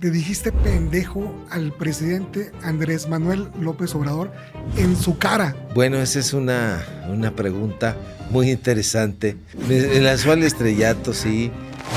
le dijiste pendejo al presidente Andrés Manuel López Obrador en su cara? Bueno, esa es una pregunta muy interesante. Me lanzó al estrellato, sí.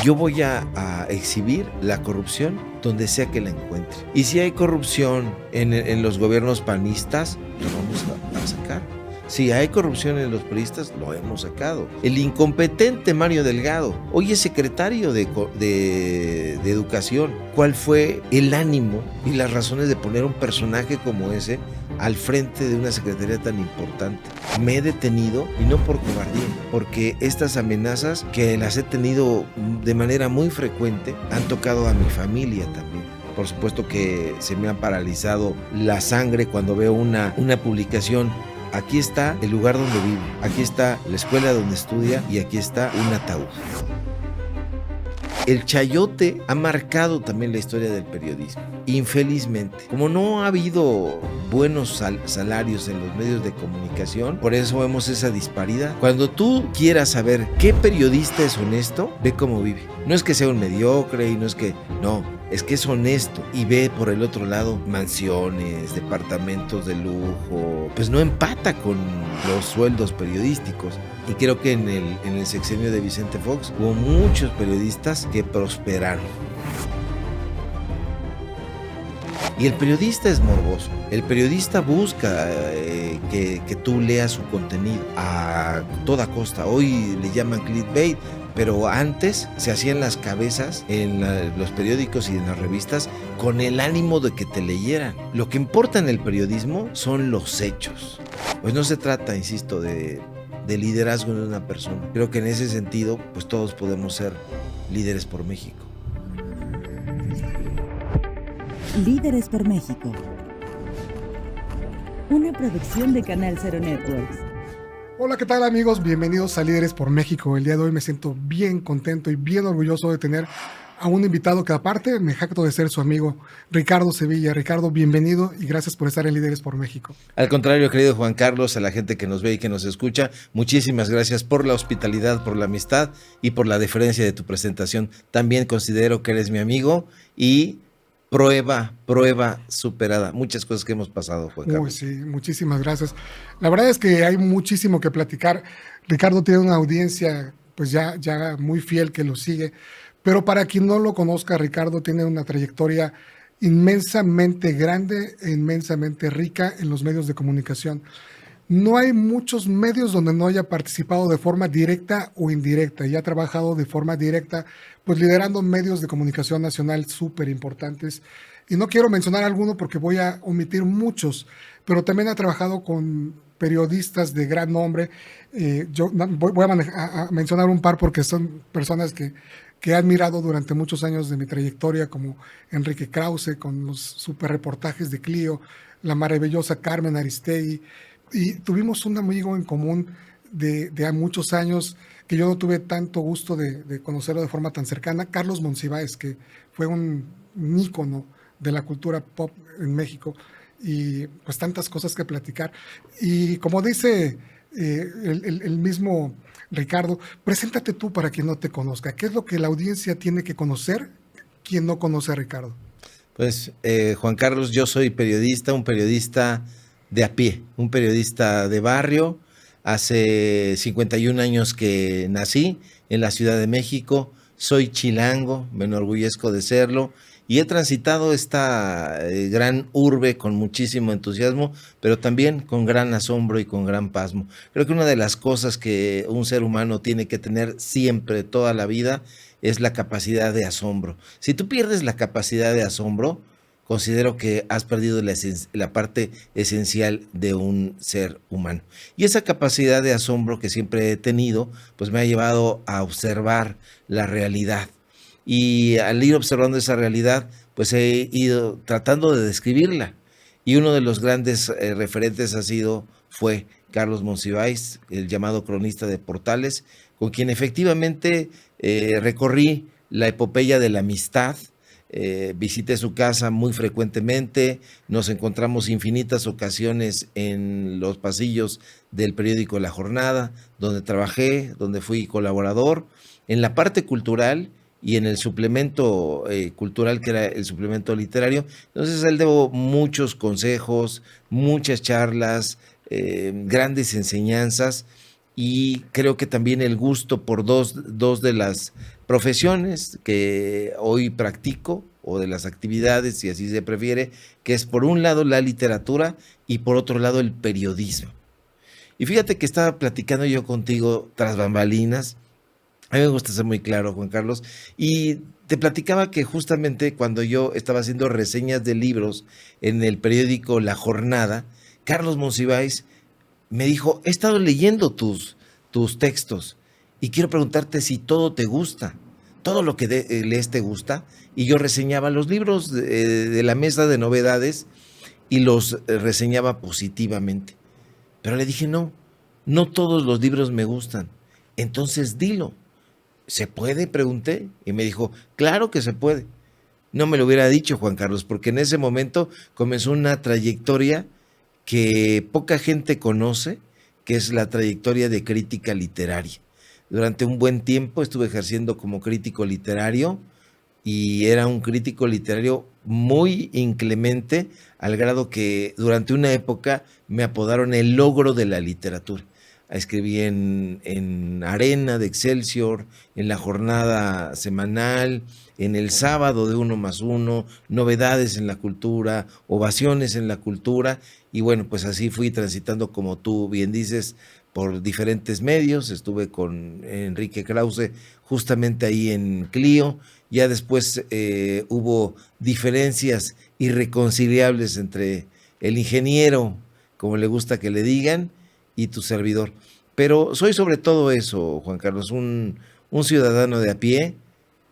Yo voy a exhibir la corrupción donde sea que la encuentre. Y si hay corrupción en los gobiernos panistas, lo vamos a sacar. Si hay corrupción en los priistas, lo hemos sacado. El incompetente Mario Delgado, hoy es secretario de Educación. ¿Cuál fue el ánimo y las razones de poner un personaje como ese al frente de una secretaría tan importante? Me he detenido, y no por cobardía, porque estas amenazas, que las he tenido de manera muy frecuente, han tocado a mi familia también. Por supuesto que se me ha paralizado la sangre cuando veo una publicación. Aquí está el lugar donde vive, aquí está la escuela donde estudia y aquí está un ataúd. El chayote ha marcado también la historia del periodismo. Infelizmente, como no ha habido buenos salarios en los medios de comunicación, por eso vemos esa disparidad. Cuando tú quieras saber qué periodista es honesto, ve cómo vive. No es que sea un mediocre y no es que... No, es que es honesto y ve por el otro lado mansiones, departamentos de lujo. Pues no empata con los sueldos periodísticos. Y creo que en el sexenio de Vicente Fox hubo muchos periodistas que prosperaron. Y el periodista es morboso. El periodista busca que tú leas su contenido a toda costa. Hoy le llaman clickbait, pero antes se hacían las cabezas en los periódicos y en las revistas con el ánimo de que te leyeran. Lo que importa en el periodismo son los hechos. Pues no se trata, insisto, de liderazgo de una persona. Creo que en ese sentido, pues todos podemos ser líderes por México. Líderes por México. Una producción de Canal Cero Networks. Hola, ¿qué tal, amigos? Bienvenidos a Líderes por México. El día de hoy me siento bien contento y bien orgulloso de tener a un invitado que, aparte, me jacto de ser su amigo, Ricardo Sevilla. Ricardo, bienvenido y gracias por estar en Líderes por México. Al contrario, querido Juan Carlos, a la gente que nos ve y que nos escucha, muchísimas gracias por la hospitalidad, por la amistad y por la deferencia de tu presentación. También considero que eres mi amigo y prueba superada. Muchas cosas que hemos pasado, Juan Carlos. Sí, muchísimas gracias. La verdad es que hay muchísimo que platicar. Ricardo tiene una audiencia pues ya muy fiel que lo sigue. Pero para quien no lo conozca, Ricardo tiene una trayectoria inmensamente grande e inmensamente rica en los medios de comunicación. No hay muchos medios donde no haya participado de forma directa o indirecta y ha trabajado de forma directa, pues liderando medios de comunicación nacional súper importantes. Y no quiero mencionar alguno porque voy a omitir muchos, pero también ha trabajado con periodistas de gran nombre. Yo voy a mencionar un par porque son personas que he admirado durante muchos años de mi trayectoria, como Enrique Krause, con los super reportajes de Clio, la maravillosa Carmen Aristegui, y tuvimos un amigo en común de muchos años, que yo no tuve tanto gusto de conocerlo de forma tan cercana, Carlos Monsiváis, que fue un ícono de la cultura pop en México, y pues tantas cosas que platicar. Y como dice el mismo Ricardo, preséntate tú para quien no te conozca. ¿Qué es lo que la audiencia tiene que conocer quien no conoce a Ricardo? Pues, Juan Carlos, yo soy periodista, un periodista de a pie, un periodista de barrio. Hace 51 años que nací en la Ciudad de México. Soy chilango, me enorgullezco de serlo. Y he transitado esta gran urbe con muchísimo entusiasmo, pero también con gran asombro y con gran pasmo. Creo que una de las cosas que un ser humano tiene que tener siempre, toda la vida, es la capacidad de asombro. Si tú pierdes la capacidad de asombro, considero que has perdido la parte esencial de un ser humano. Y esa capacidad de asombro que siempre he tenido, pues me ha llevado a observar la realidad. Y al ir observando esa realidad, pues he ido tratando de describirla. Y uno de los grandes referentes fue Carlos Monsiváis, el llamado cronista de Portales, con quien efectivamente recorrí la epopeya de la amistad. Visité su casa muy frecuentemente, nos encontramos infinitas ocasiones en los pasillos del periódico La Jornada, donde trabajé, donde fui colaborador. En la parte cultural y en el suplemento cultural, que era el suplemento literario. Entonces a él debo muchos consejos, muchas charlas, grandes enseñanzas, y creo que también el gusto por dos de las profesiones que hoy practico, o de las actividades, si así se prefiere, que es por un lado la literatura y por otro lado el periodismo. Y fíjate que estaba platicando yo contigo tras bambalinas. A mí me gusta ser muy claro, Juan Carlos, y te platicaba que justamente cuando yo estaba haciendo reseñas de libros en el periódico La Jornada, Carlos Monsiváis me dijo: he estado leyendo tus textos y quiero preguntarte si todo te gusta, todo lo que lees te gusta. Y yo reseñaba los libros de la mesa de novedades y los reseñaba positivamente. Pero le dije: no todos los libros me gustan, entonces dilo. ¿Se puede?, pregunté, y me dijo: claro que se puede. No me lo hubiera dicho, Juan Carlos, porque en ese momento comenzó una trayectoria que poca gente conoce, que es la trayectoria de crítica literaria. Durante un buen tiempo estuve ejerciendo como crítico literario, y era un crítico literario muy inclemente, al grado que durante una época me apodaron el logro de la literatura. Escribí en Arena de Excelsior, en La Jornada semanal, en El Sábado de 1+1, Novedades en la Cultura, Ovaciones en la Cultura, y bueno, pues así fui transitando, como tú bien dices, por diferentes medios. Estuve con Enrique Krause justamente ahí en Clio. Ya después hubo diferencias irreconciliables entre el ingeniero, como le gusta que le digan, y tu servidor. Pero soy sobre todo eso, Juan Carlos, un ciudadano de a pie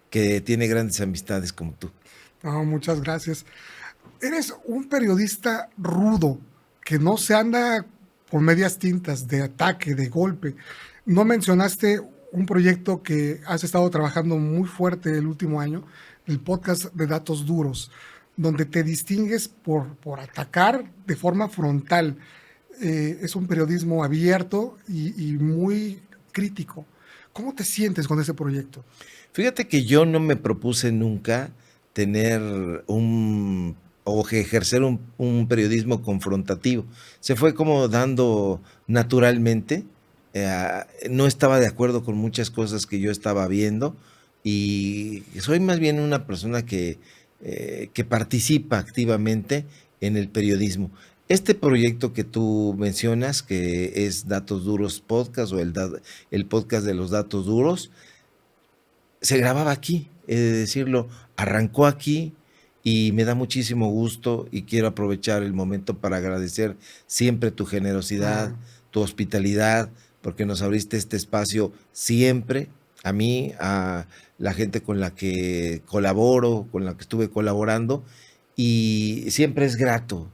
que tiene grandes amistades como tú. No, muchas gracias. Eres un periodista rudo, que no se anda con medias tintas, de ataque, de golpe. No mencionaste un proyecto que has estado trabajando muy fuerte el último año, el podcast de Datos Duros, donde te distingues por atacar de forma frontal. Es un periodismo abierto y muy crítico. ¿Cómo te sientes con ese proyecto? Fíjate que yo no me propuse nunca tener o ejercer un periodismo confrontativo. Se fue como dando naturalmente. No estaba de acuerdo con muchas cosas que yo estaba viendo, y soy más bien una persona que participa activamente en el periodismo. Este proyecto que tú mencionas, que es Datos Duros Podcast, o el podcast de los datos duros, se grababa aquí, he de decirlo, arrancó aquí, y me da muchísimo gusto, y quiero aprovechar el momento para agradecer siempre tu generosidad, tu hospitalidad, porque nos abriste este espacio siempre, a mí, a la gente con la que colaboro, con la que estuve colaborando, y siempre es grato,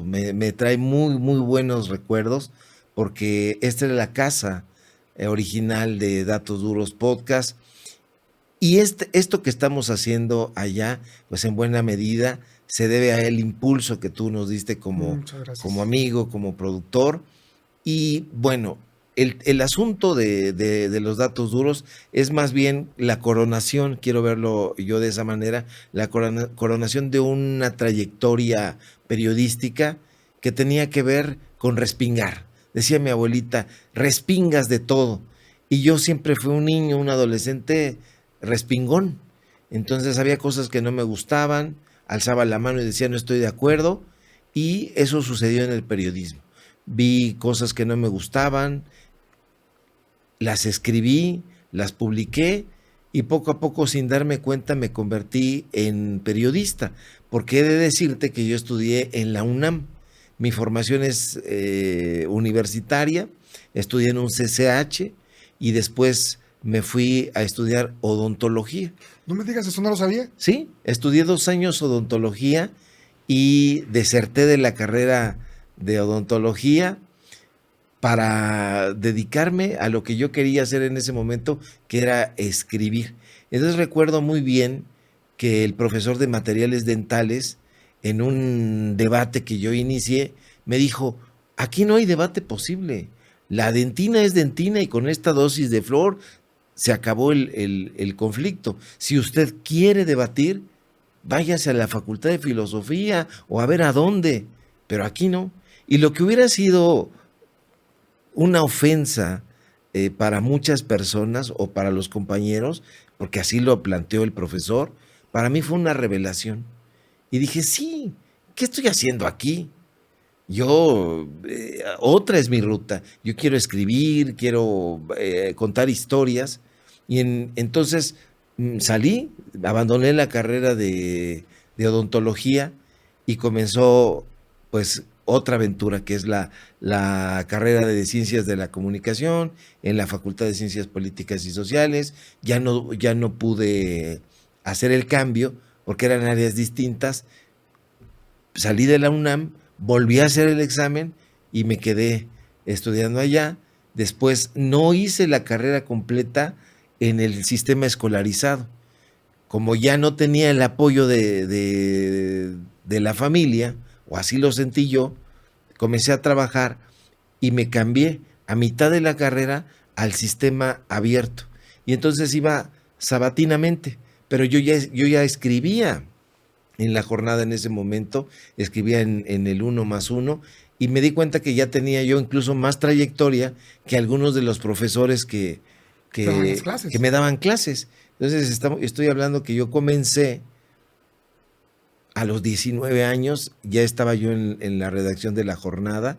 me trae muy, muy buenos recuerdos, porque esta es la casa original de Datos Duros Podcast. Y esto que estamos haciendo allá, pues en buena medida se debe al impulso que tú nos diste como amigo, como productor. Y bueno, el asunto de los datos duros es más bien la coronación, quiero verlo yo de esa manera, la coronación de una trayectoria periodística que tenía que ver con respingar. Decía mi abuelita: respingas de todo. Y yo siempre fui un niño, un adolescente respingón. Entonces había cosas que no me gustaban, alzaba la mano y decía: no estoy de acuerdo. Y eso sucedió en el periodismo. Vi cosas que no me gustaban, las escribí, las publiqué, y poco a poco, sin darme cuenta, me convertí en periodista, porque he de decirte que yo estudié en la UNAM. Mi formación es universitaria, estudié en un CCH, y después me fui a estudiar odontología. No me digas, eso no lo sabía. Sí, estudié 2 años odontología y deserté de la carrera de odontología para dedicarme a lo que yo quería hacer en ese momento, que era escribir. Entonces recuerdo muy bien que el profesor de materiales dentales, en un debate que yo inicié, me dijo: aquí no hay debate posible. La dentina es dentina, y con esta dosis de flor se acabó el conflicto. Si usted quiere debatir, váyase a la Facultad de Filosofía o a ver a dónde, pero aquí no. Y lo que hubiera sido una ofensa para muchas personas o para los compañeros, porque así lo planteó el profesor, para mí fue una revelación. Y dije, sí, ¿qué estoy haciendo aquí? Yo, otra es mi ruta. Yo quiero escribir, quiero contar historias. Y entonces salí, abandoné la carrera de odontología y comenzó pues otra aventura que es la carrera de Ciencias de la Comunicación en la Facultad de Ciencias Políticas y Sociales. Ya no pude hacer el cambio porque eran áreas distintas. Salí de la UNAM, volví a hacer el examen y me quedé estudiando allá. Después no hice la carrera completa en el sistema escolarizado. Como ya no tenía el apoyo de la familia, o así lo sentí yo, comencé a trabajar y me cambié a mitad de la carrera al sistema abierto. Y entonces iba sabatinamente, pero yo ya escribía en la jornada en ese momento, escribía en el 1+1 y me di cuenta que ya tenía yo incluso más trayectoria que algunos de los profesores que me daban clases. Entonces estoy hablando que yo comencé a los 19 años, ya estaba yo en la redacción de La Jornada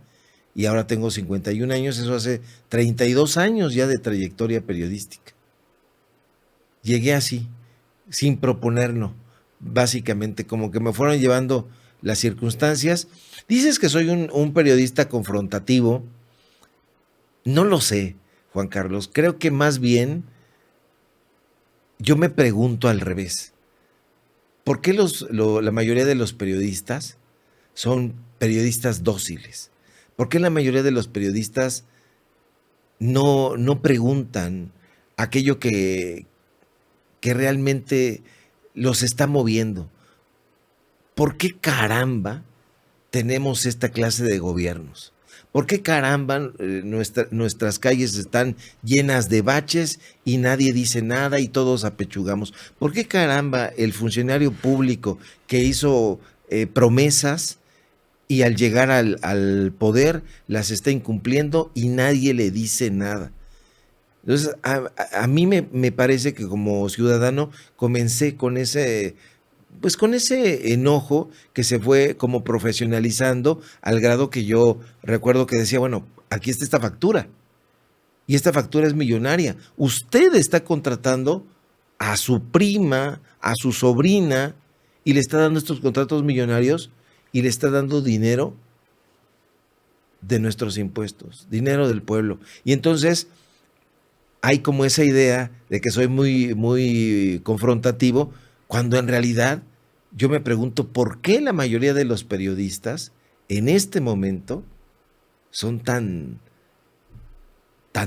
y ahora tengo 51 años, eso hace 32 años ya de trayectoria periodística. Llegué así, sin proponerlo, básicamente como que me fueron llevando las circunstancias. Dices que soy un periodista confrontativo, no lo sé, Juan Carlos, creo que más bien yo me pregunto al revés. ¿Por qué la mayoría de los periodistas son periodistas dóciles? ¿Por qué la mayoría de los periodistas no preguntan aquello que realmente los está moviendo? ¿Por qué caramba tenemos esta clase de gobiernos? ¿Por qué caramba nuestras calles están llenas de baches y nadie dice nada y todos apechugamos? ¿Por qué caramba el funcionario público que hizo promesas y al llegar al poder las está incumpliendo y nadie le dice nada? Entonces, a mí me parece que como ciudadano comencé con ese enojo que se fue como profesionalizando al grado que yo recuerdo que decía, bueno, aquí está esta factura y esta factura es millonaria. Usted está contratando a su prima, a su sobrina y le está dando estos contratos millonarios y le está dando dinero de nuestros impuestos, dinero del pueblo. Y entonces hay como esa idea de que soy muy, muy confrontativo, cuando en realidad yo me pregunto por qué la mayoría de los periodistas en este momento son tan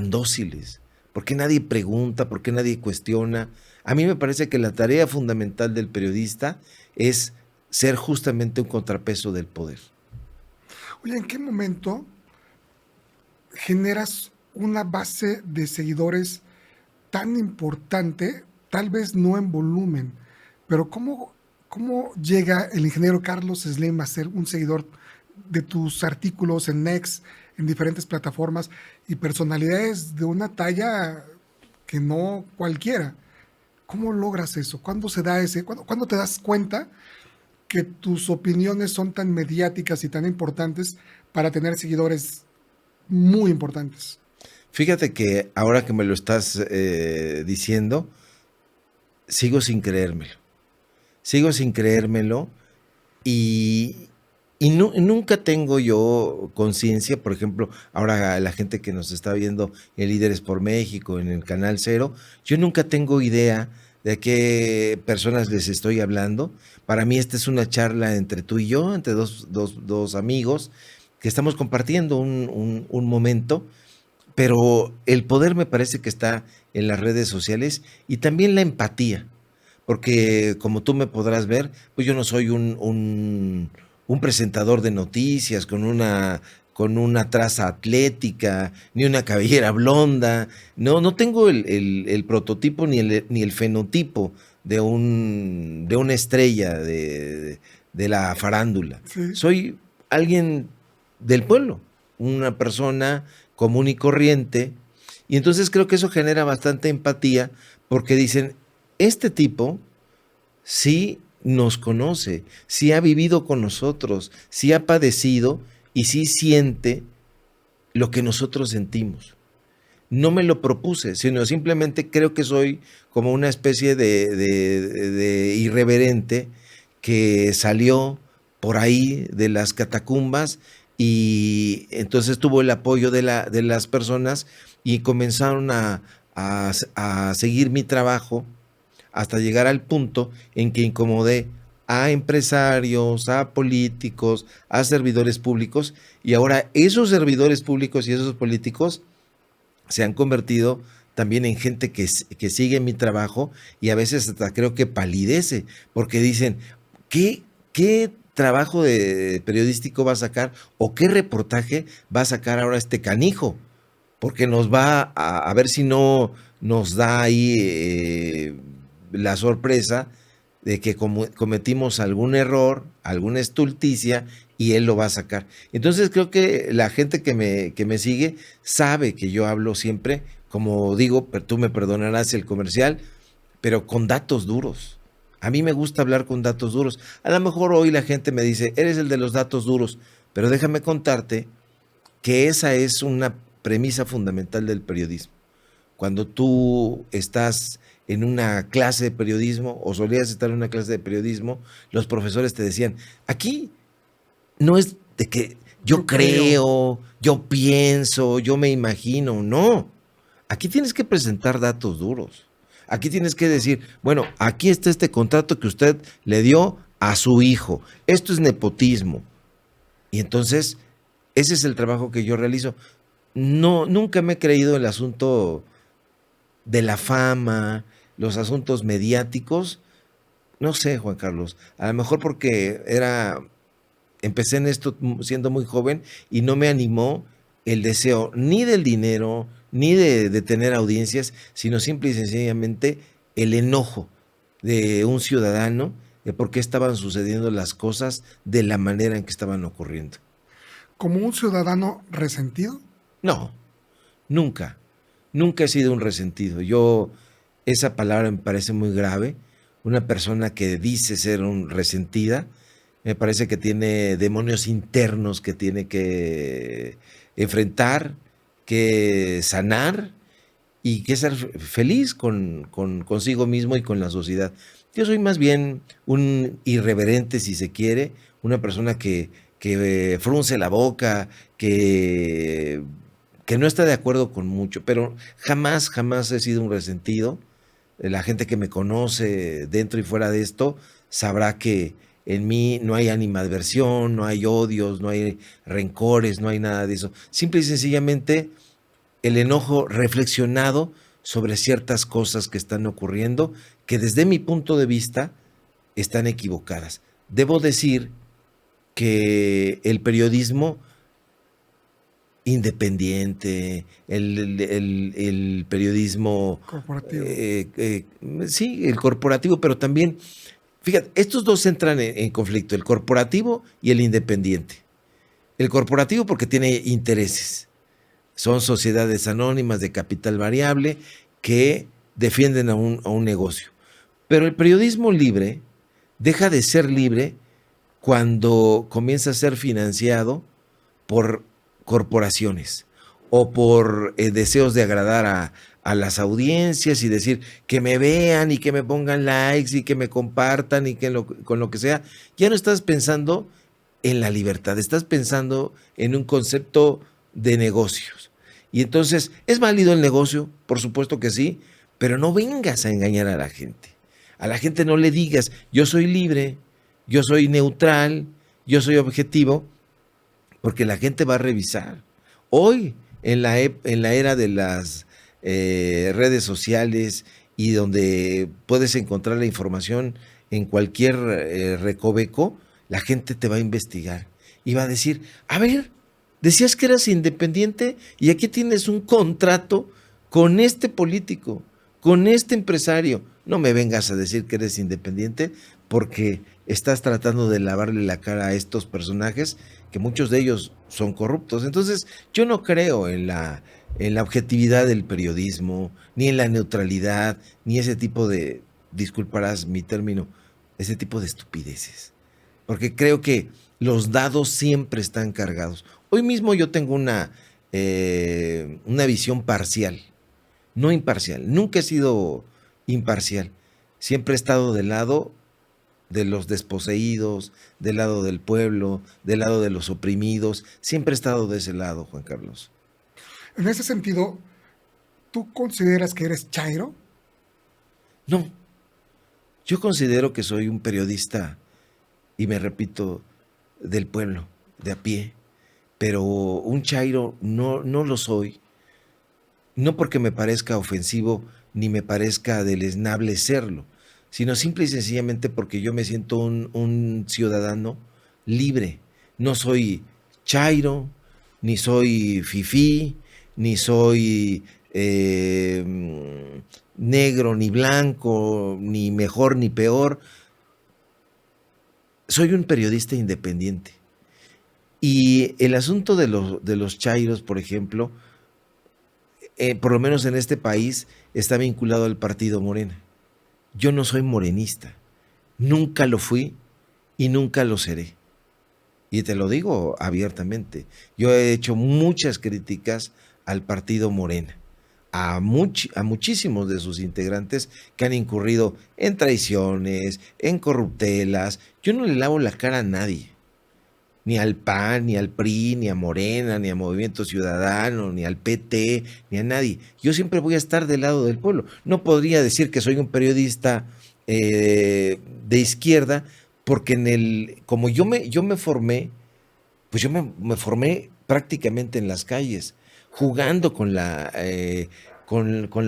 dóciles. ¿Por qué nadie pregunta? ¿Por qué nadie cuestiona? A mí me parece que la tarea fundamental del periodista es ser justamente un contrapeso del poder. Oye, ¿en qué momento generas una base de seguidores tan importante, tal vez no en volumen, pero cómo llega el ingeniero Carlos Slim a ser un seguidor de tus artículos en Next, en diferentes plataformas y personalidades de una talla que no cualquiera? ¿Cómo logras eso? ¿Cuándo se da cuándo te das cuenta que tus opiniones son tan mediáticas y tan importantes para tener seguidores muy importantes? Fíjate que ahora que me lo estás diciendo, sigo sin creérmelo. Y nunca tengo yo conciencia, por ejemplo, ahora la gente que nos está viendo en Líderes por México, en el Canal 0, yo nunca tengo idea de qué personas les estoy hablando. Para mí esta es una charla entre tú y yo, entre dos amigos, que estamos compartiendo un momento, pero el poder me parece que está en las redes sociales y también la empatía. Porque como tú me podrás ver, pues yo no soy un presentador de noticias con con una traza atlética, ni una cabellera blonda. No tengo el prototipo ni el fenotipo de una estrella de la farándula. Sí. Soy alguien del pueblo, una persona común y corriente, y entonces creo que eso genera bastante empatía, porque dicen, este tipo sí nos conoce, sí ha vivido con nosotros, sí ha padecido y sí siente lo que nosotros sentimos. No me lo propuse, sino simplemente creo que soy como una especie de irreverente que salió por ahí de las catacumbas, y entonces tuvo el apoyo de las personas y comenzaron a seguir mi trabajo hasta llegar al punto en que incomodé a empresarios, a políticos, a servidores públicos, y ahora esos servidores públicos y esos políticos se han convertido también en gente que sigue mi trabajo, y a veces hasta creo que palidece, porque dicen, ¿qué trabajo periodístico va a sacar o qué reportaje va a sacar ahora este canijo? Porque nos va a ver si no nos da ahí la sorpresa de que cometimos algún error, alguna estulticia, y él lo va a sacar. Entonces creo que la gente que me sigue sabe que yo hablo siempre, como digo, tú me perdonarás el comercial, pero con datos duros. A mí me gusta hablar con datos duros. A lo mejor hoy la gente me dice, eres el de los datos duros, pero déjame contarte que esa es una premisa fundamental del periodismo. Cuando tú estás en una clase de periodismo, o solías estar en una clase de periodismo, los profesores te decían, aquí no es de que yo creo, yo pienso, yo me imagino, no. Aquí tienes que presentar datos duros. Aquí tienes que decir, bueno, aquí está este contrato que usted le dio a su hijo. Esto es nepotismo. Y entonces, ese es el trabajo que yo realizo. No, nunca me he creído el asunto de la fama, los asuntos mediáticos. No sé, Juan Carlos, a lo mejor porque empecé en esto siendo muy joven y no me animó el deseo ni del dinero, ni de tener audiencias, sino simple y sencillamente el enojo de un ciudadano de por qué estaban sucediendo las cosas de la manera en que estaban ocurriendo. ¿Como un ciudadano resentido? No, nunca he sido un resentido. Esa palabra me parece muy grave. Una persona que dice ser un resentida, me parece que tiene demonios internos que tiene que enfrentar, que sanar y que ser feliz consigo mismo y con la sociedad. Yo soy más bien un irreverente, si se quiere, una persona que frunce la boca, que no está de acuerdo con mucho, pero jamás he sido un resentido. La gente que me conoce dentro y fuera de esto sabrá que en mí no hay animadversión, no hay odios, no hay rencores, no hay nada de eso. Simple y sencillamente el enojo reflexionado sobre ciertas cosas que están ocurriendo, que desde mi punto de vista están equivocadas. Debo decir que el periodismo independiente, el periodismo corporativo. Sí, el corporativo, pero también, fíjate, estos dos entran en conflicto, el corporativo y el independiente. El corporativo porque tiene intereses, son sociedades anónimas de capital variable que defienden a un negocio. Pero el periodismo libre deja de ser libre cuando comienza a ser financiado por corporaciones o por deseos de agradar a las audiencias y decir que me vean y que me pongan likes y que me compartan y que con lo que sea. Ya no estás pensando en la libertad, estás pensando en un concepto de negocios. Y entonces, ¿es válido el negocio? Por supuesto que sí, pero no vengas a engañar a la gente. A la gente no le digas, yo soy libre, yo soy neutral, yo soy objetivo, porque la gente va a revisar. Hoy, en la era de las redes sociales y donde puedes encontrar la información en cualquier recoveco, la gente te va a investigar y va a decir, a ver, Decías que eras independiente y aquí tienes un contrato con este político, con este empresario. No me vengas a decir que eres independiente porque estás tratando de lavarle la cara a estos personajes, que muchos de ellos son corruptos. Entonces, yo no creo en la objetividad del periodismo, ni en la neutralidad, ni ese tipo de, disculparás mi término, ese tipo de estupideces. Porque creo que los dados siempre están cargados. Hoy mismo yo tengo una visión parcial, no imparcial. Nunca he sido imparcial. Siempre he estado del lado de los desposeídos, del lado del pueblo, del lado de los oprimidos. Siempre he estado de ese lado, Juan Carlos. En ese sentido, ¿tú consideras que eres chairo? No, yo considero que soy un periodista, y me repito, del pueblo, de a pie, pero un chairo no lo soy, no porque me parezca ofensivo ni me parezca deleznable serlo, sino simple y sencillamente porque yo me siento un ciudadano libre. No soy chairo, ni soy fifí, ni soy negro ni blanco, ni mejor ni peor. Soy un periodista independiente. Y el asunto de los chairos, por ejemplo, por lo menos en este país, está vinculado al partido Morena. Yo no soy morenista, nunca lo fui y nunca lo seré. Y te lo digo abiertamente, yo he hecho muchas críticas al partido Morena, a muchísimos de sus integrantes que han incurrido en traiciones, en corruptelas. Yo no le lavo la cara a nadie, ni al PAN, ni al PRI, ni a Morena, ni a Movimiento Ciudadano, ni al PT, ni a nadie. Yo siempre voy a estar del lado del pueblo. No podría decir que soy un periodista de izquierda, porque como yo me formé, pues yo me formé prácticamente en las calles, jugando con la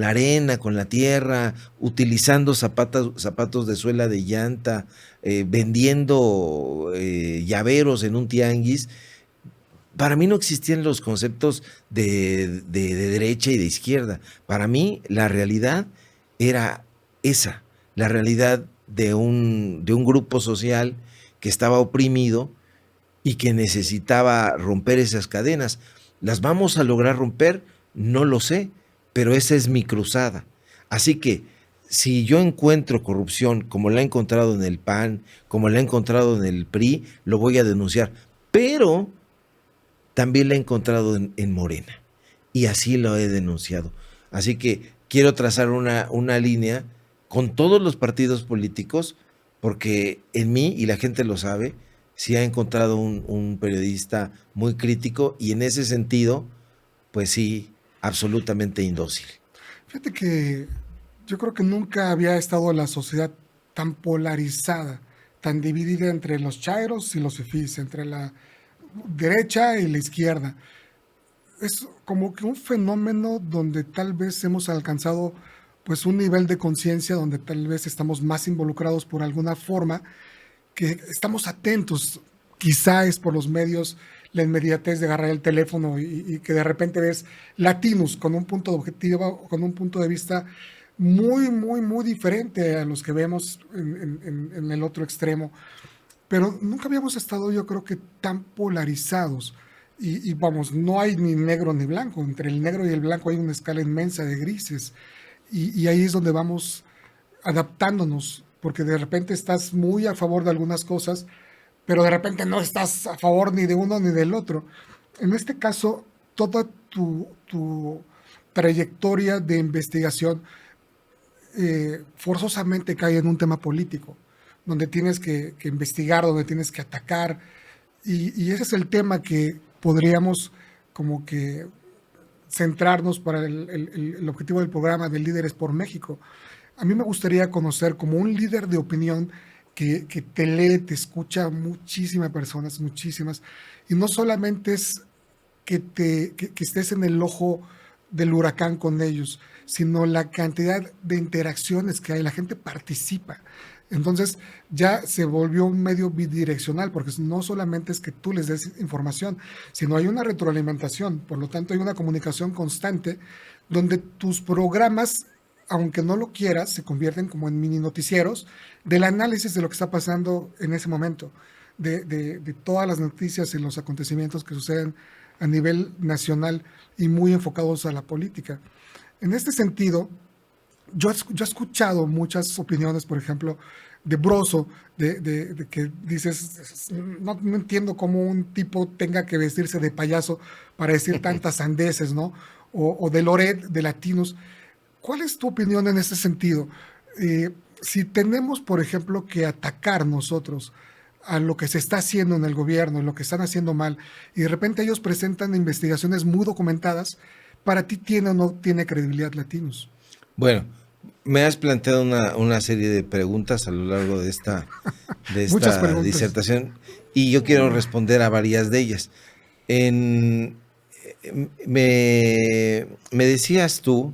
arena, con la tierra, utilizando zapatos de suela de llanta, vendiendo llaveros en un tianguis. Para mí no existían los conceptos de derecha y de izquierda. Para mí la realidad era esa, la realidad de un grupo social que estaba oprimido y que necesitaba romper esas cadenas. ¿Las vamos a lograr romper? No lo sé, pero esa es mi cruzada. Así que si yo encuentro corrupción como la he encontrado en el PAN, como la he encontrado en el PRI, lo voy a denunciar. Pero también la he encontrado en Morena y así lo he denunciado. Así que quiero trazar una línea con todos los partidos políticos, porque en mí, y la gente lo sabe, sí ha encontrado un periodista muy crítico y en ese sentido, pues sí, absolutamente indócil. Fíjate que yo creo que nunca había estado la sociedad tan polarizada, tan dividida entre los chairos y los fifís, entre la derecha y la izquierda. Es como que un fenómeno donde tal vez hemos alcanzado pues un nivel de conciencia donde tal vez estamos más involucrados por alguna forma, que estamos atentos, quizá es por los medios, la inmediatez de agarrar el teléfono y que de repente ves latinos con un punto de objetivo, con un punto de vista muy diferente a los que vemos en el otro extremo. Pero nunca habíamos estado, yo creo que, tan polarizados. Y vamos, no hay ni negro ni blanco. Entre el negro y el blanco hay una escala inmensa de grises. Y ahí es donde vamos adaptándonos, porque de repente estás muy a favor de algunas cosas, pero de repente no estás a favor ni de uno ni del otro. En este caso, toda tu trayectoria de investigación forzosamente cae en un tema político, donde tienes que investigar, donde tienes que atacar, y ese es el tema que podríamos como que centrarnos para el objetivo del programa de Líderes por México. A mí me gustaría conocer como un líder de opinión que te lee, te escucha muchísimas personas, muchísimas, y no solamente es que estés en el ojo del huracán con ellos, sino la cantidad de interacciones que hay, la gente participa. Entonces ya se volvió un medio bidireccional, porque no solamente es que tú les des información, sino hay una retroalimentación. Por lo tanto, hay una comunicación constante donde tus programas, aunque no lo quieras, se convierten como en mini noticieros del análisis de lo que está pasando en ese momento, de todas las noticias y los acontecimientos que suceden a nivel nacional y muy enfocados a la política. En este sentido, yo he escuchado muchas opiniones, por ejemplo, de Broso, de que dices, no entiendo cómo un tipo tenga que vestirse de payaso para decir tantas sandeces, ¿no? O de Loret, de Latinos. ¿Cuál es tu opinión en ese sentido? Si tenemos, por ejemplo, que atacar nosotros a lo que se está haciendo en el gobierno, lo que están haciendo mal, y de repente ellos presentan investigaciones muy documentadas, ¿para ti tiene o no tiene credibilidad Latinos? Bueno, me has planteado una serie de preguntas a lo largo de esta disertación y yo quiero responder a varias de ellas. Me decías tú,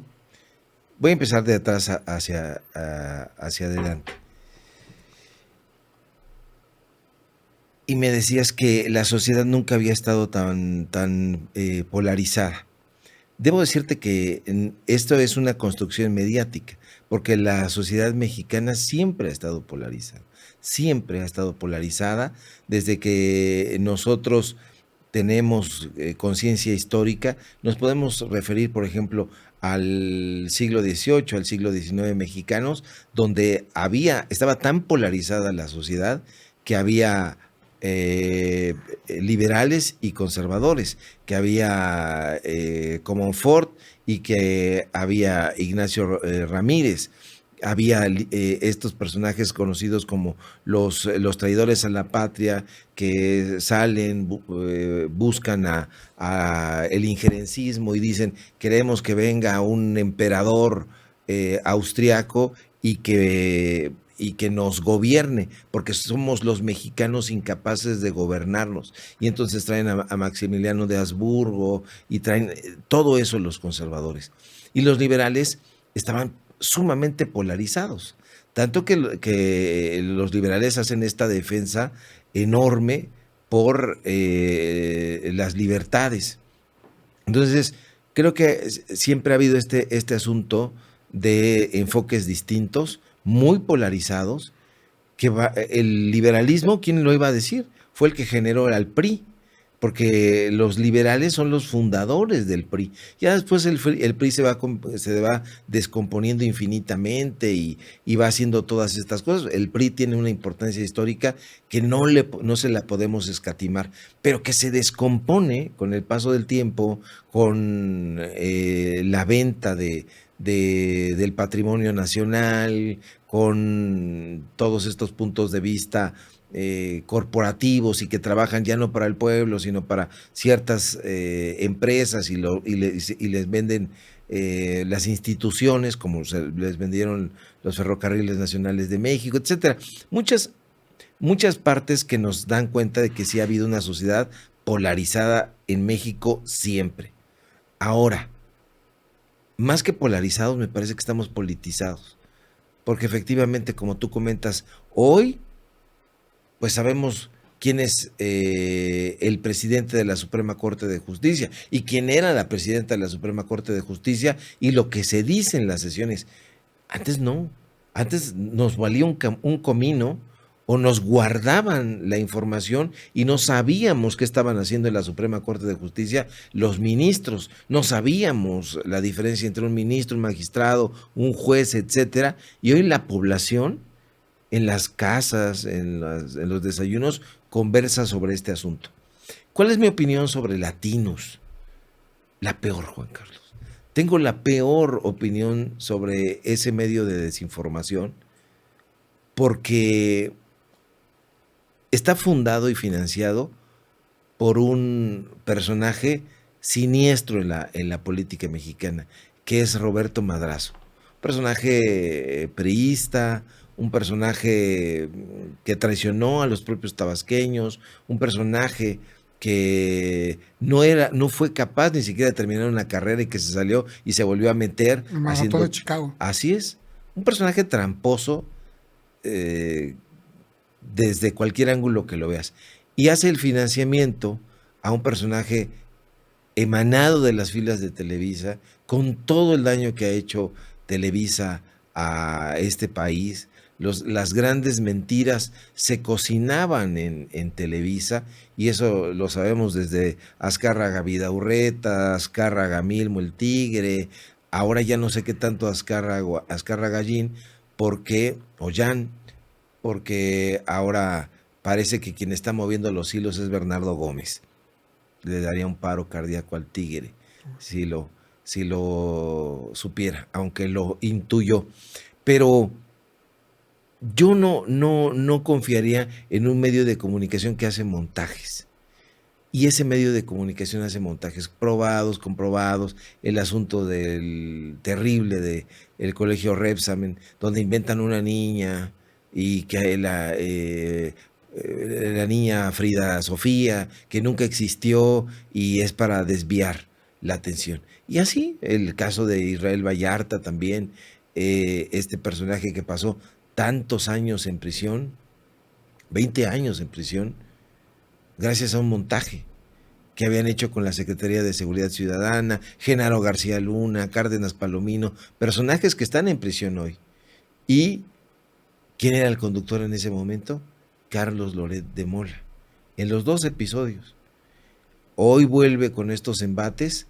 voy a empezar de atrás hacia adelante. Y me decías que la sociedad nunca había estado tan polarizada. Debo decirte que esto es una construcción mediática, porque la sociedad mexicana siempre ha estado polarizada desde que nosotros tenemos conciencia histórica. Nos podemos referir, por ejemplo, al siglo XVIII, al siglo XIX mexicanos, donde estaba tan polarizada la sociedad que había liberales y conservadores, que había Comonfort y que había Ignacio Ramírez. Había estos personajes conocidos como los traidores a la patria, que salen, buscan a el injerencismo y dicen: queremos que venga un emperador austriaco y que nos gobierne, porque somos los mexicanos incapaces de gobernarnos. Y entonces traen a Maximiliano de Habsburgo y traen todo eso los conservadores. Y los liberales estaban sumamente polarizados, tanto que los liberales hacen esta defensa enorme por las libertades. Entonces, creo que siempre ha habido este asunto de enfoques distintos, muy polarizados, que el liberalismo, ¿quién lo iba a decir? Fue el que generó al PRI, porque los liberales son los fundadores del PRI. Ya después el PRI se va descomponiendo infinitamente y va haciendo todas estas cosas. El PRI tiene una importancia histórica que no se la podemos escatimar, pero que se descompone con el paso del tiempo, con la venta del patrimonio nacional, con todos estos puntos de vista corporativos y que trabajan ya no para el pueblo, sino para ciertas empresas y les venden las instituciones, como les vendieron los ferrocarriles nacionales de México, etcétera. Muchas partes que nos dan cuenta de que sí ha habido una sociedad polarizada en México siempre. Ahora, más que polarizados, me parece que estamos politizados, porque efectivamente, como tú comentas, hoy pues sabemos quién es el presidente de la Suprema Corte de Justicia y quién era la presidenta de la Suprema Corte de Justicia y lo que se dice en las sesiones. Antes no, antes nos valía un comino, o nos guardaban la información y no sabíamos qué estaban haciendo en la Suprema Corte de Justicia los ministros, no sabíamos la diferencia entre un ministro, un magistrado, un juez, etcétera. Y hoy la población, en las casas, en los desayunos, conversa sobre este asunto. ¿Cuál es mi opinión sobre Latinos? La peor, Juan Carlos. Tengo la peor opinión sobre ese medio de desinformación, porque está fundado y financiado por un personaje siniestro en la política mexicana, que es Roberto Madrazo. Un personaje priista, un personaje que traicionó a los propios tabasqueños, un personaje que no fue capaz ni siquiera de terminar una carrera y que se salió y se volvió a meter el maratón de Chicago. Así es, un personaje tramposo, desde cualquier ángulo que lo veas. Y hace el financiamiento a un personaje emanado de las filas de Televisa, con todo el daño que ha hecho Televisa a este país. Las grandes mentiras se cocinaban en Televisa, y eso lo sabemos desde Azcárraga Vidaurreta, Azcárraga Milmo el Tigre, ahora ya no sé qué tanto Azcárraga Gallín, Ollán, porque ahora parece que quien está moviendo los hilos es Bernardo Gómez. Le daría un paro cardíaco al Tigre si lo supiera, aunque lo intuyó. Pero yo no confiaría en un medio de comunicación que hace montajes. Y ese medio de comunicación hace montajes probados, comprobados. El asunto del terrible de el colegio Repsamen, donde inventan una niña y que la niña Frida Sofía, que nunca existió y es para desviar la atención. Y así, el caso de Israel Vallarta también, este personaje que pasó tantos años en prisión, 20 años en prisión, gracias a un montaje que habían hecho con la Secretaría de Seguridad Ciudadana, Genaro García Luna, Cárdenas Palomino, personajes que están en prisión hoy. ¿Y quién era el conductor en ese momento? Carlos Loret de Mola, en los 2 episodios. Hoy vuelve con estos embates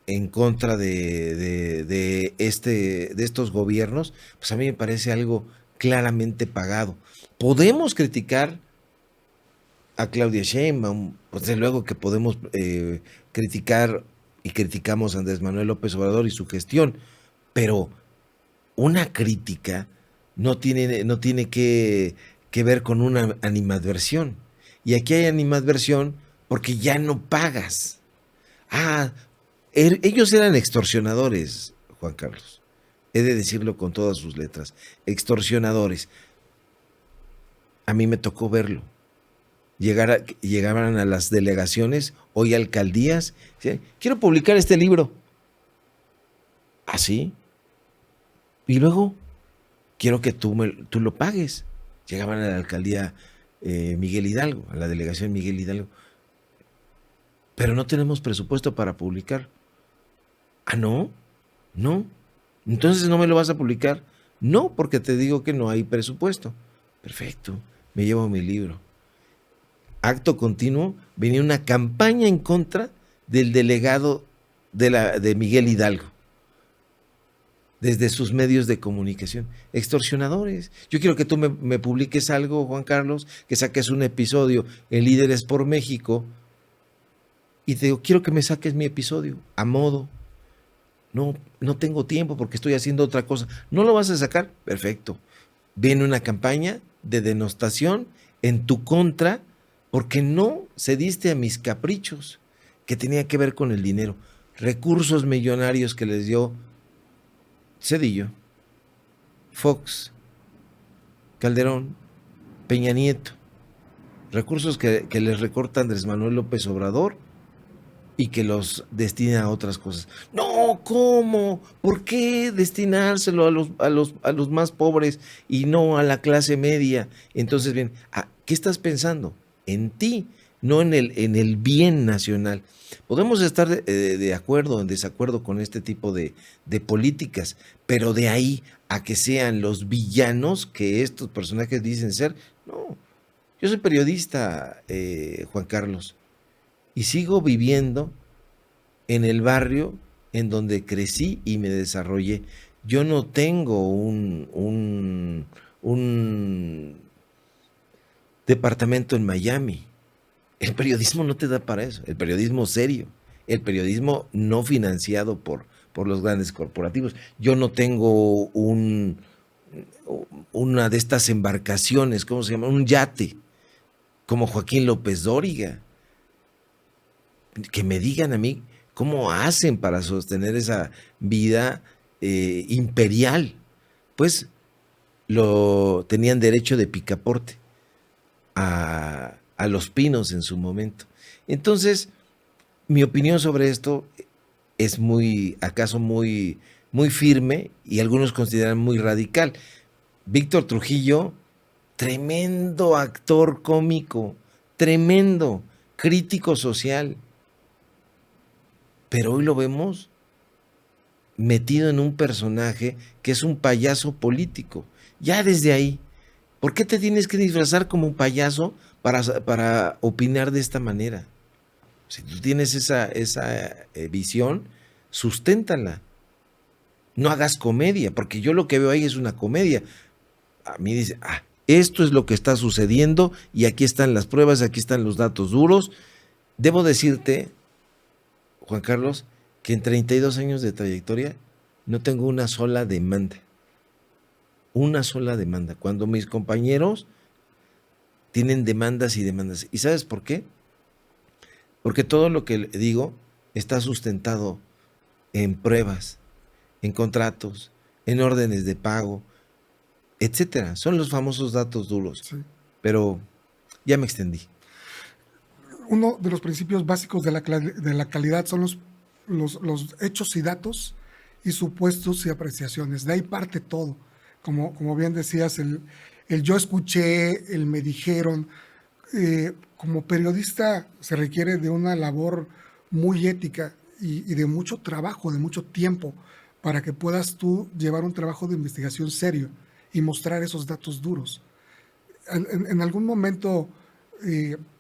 en contra de estos gobiernos. Pues a mí me parece algo claramente pagado. Podemos criticar a Claudia Sheinbaum, pues desde luego que podemos criticar y criticamos a Andrés Manuel López Obrador y su gestión, pero una crítica no tiene que ver con una animadversión. Y aquí hay animadversión porque ya no pagas. Ellos eran extorsionadores, Juan Carlos. He de decirlo con todas sus letras. Extorsionadores. A mí me tocó verlo. Llegaban a las delegaciones, hoy alcaldías. ¿Sí? Quiero publicar este libro. ¿Así? Y luego, quiero que tú lo pagues. Llegaban a la alcaldía Miguel Hidalgo, a la delegación Miguel Hidalgo. Pero no tenemos presupuesto para publicar. ¿No? No. Entonces no me lo vas a publicar. No, porque te digo que no hay presupuesto. Perfecto, me llevo mi libro. Acto continuo, venía una campaña en contra del delegado de Miguel Hidalgo, desde sus medios de comunicación. Extorsionadores. Yo quiero que tú me publiques algo, Juan Carlos, que saques un episodio en Líderes por México, y te digo, quiero que me saques mi episodio, a modo. No tengo tiempo porque estoy haciendo otra cosa. ¿No lo vas a sacar? Perfecto. Viene una campaña de denostación en tu contra porque no cediste a mis caprichos, que tenía que ver con el dinero. Recursos millonarios que les dio Zedillo, Fox, Calderón, Peña Nieto. Recursos que les recorta Andrés Manuel López Obrador y que los destina a otras cosas. No, ¿cómo? ¿Por qué destinárselo a los más pobres y no a la clase media? Entonces, bien, ¿qué estás pensando? En ti, no en el bien nacional. Podemos estar de acuerdo o en desacuerdo con este tipo de políticas, pero de ahí a que sean los villanos que estos personajes dicen ser, no. Yo soy periodista, Juan Carlos, y sigo viviendo en el barrio en donde crecí y me desarrollé. Yo no tengo un departamento en Miami. El periodismo no te da para eso. El periodismo serio, el periodismo no financiado por los grandes corporativos. Yo no tengo una de estas embarcaciones, ¿cómo se llama? Un yate, como Joaquín López Dóriga. Que me digan a mí cómo hacen para sostener esa vida imperial. Pues tenían derecho de picaporte a Los Pinos en su momento. Entonces, mi opinión sobre esto es muy firme y algunos consideran muy radical. Víctor Trujillo, tremendo actor cómico, tremendo crítico social, pero hoy lo vemos metido en un personaje que es un payaso político. Ya desde ahí, ¿por qué te tienes que disfrazar como un payaso para opinar de esta manera? Si tú tienes esa visión, susténtala. No hagas comedia, porque yo lo que veo ahí es una comedia. A mí dice, esto es lo que está sucediendo y aquí están las pruebas, aquí están los datos duros. Debo decirte, Juan Carlos, que en 32 años de trayectoria no tengo una sola demanda. Una sola demanda. Cuando mis compañeros tienen demandas y demandas. ¿Y sabes por qué? Porque todo lo que digo está sustentado en pruebas, en contratos, en órdenes de pago, etcétera. Son los famosos datos duros. Sí. Pero ya me extendí. Uno de los principios básicos de la calidad son los hechos y datos y supuestos y apreciaciones. De ahí parte todo. Como bien decías, el yo escuché, el me dijeron. Como periodista se requiere de una labor muy ética y de mucho trabajo, de mucho tiempo, para que puedas tú llevar un trabajo de investigación serio y mostrar esos datos duros. En algún momento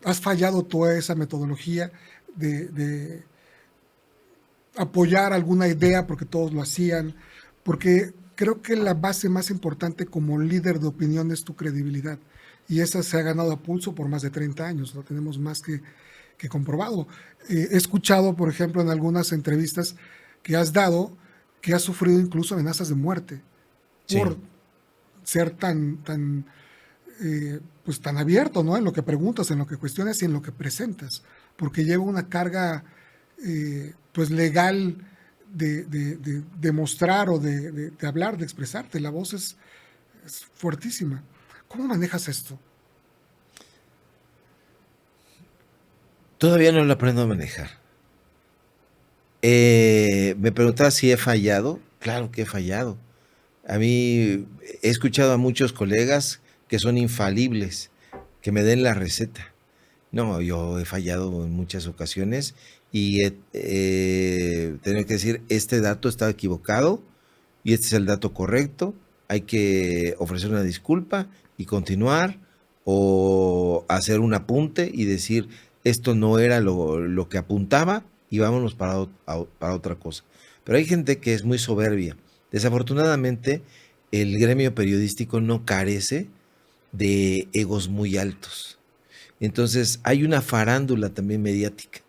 has fallado toda esa metodología de apoyar alguna idea porque todos lo hacían, porque creo que la base más importante como líder de opinión es tu credibilidad. Y esa se ha ganado a pulso por más de 30 años, lo tenemos más que comprobado. He escuchado, por ejemplo, en algunas entrevistas que has dado, que has sufrido incluso amenazas de muerte por ser tan abierto, ¿no? En lo que preguntas, en lo que cuestionas y en lo que presentas, porque lleva una carga legal de mostrar o de hablar, de expresarte. La voz es fuertísima. ¿Cómo manejas esto? Todavía no lo aprendo a manejar. Me preguntaba si he fallado. Claro que he fallado. A mí he escuchado a muchos colegas que son infalibles, que me den la receta. No, yo he fallado en muchas ocasiones y tengo que decir, este dato estaba equivocado y este es el dato correcto. Hay que ofrecer una disculpa y continuar, o hacer un apunte y decir, esto no era lo que apuntaba y vámonos para otra cosa. Pero hay gente que es muy soberbia. Desafortunadamente, el gremio periodístico no carece de egos muy altos. Entonces, hay una farándula también mediática.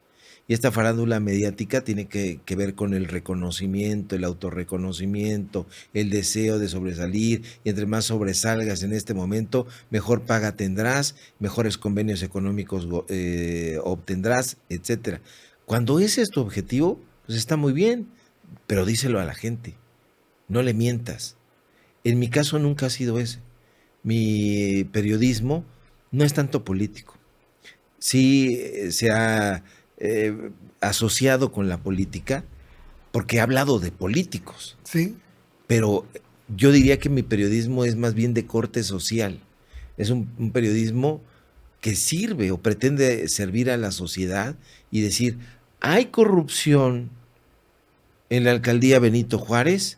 Y esta farándula mediática tiene que ver con el reconocimiento, el autorreconocimiento, el deseo de sobresalir, y entre más sobresalgas en este momento, mejor paga tendrás, mejores convenios económicos obtendrás, etcétera. Cuando ese es tu objetivo, pues está muy bien, pero díselo a la gente, no le mientas. En mi caso nunca ha sido ese. Mi periodismo no es tanto político. Sí se ha asociado con la política, porque he hablado de políticos. Sí. Pero yo diría que mi periodismo es más bien de corte social. Es un periodismo que sirve o pretende servir a la sociedad y decir, hay corrupción en la alcaldía Benito Juárez,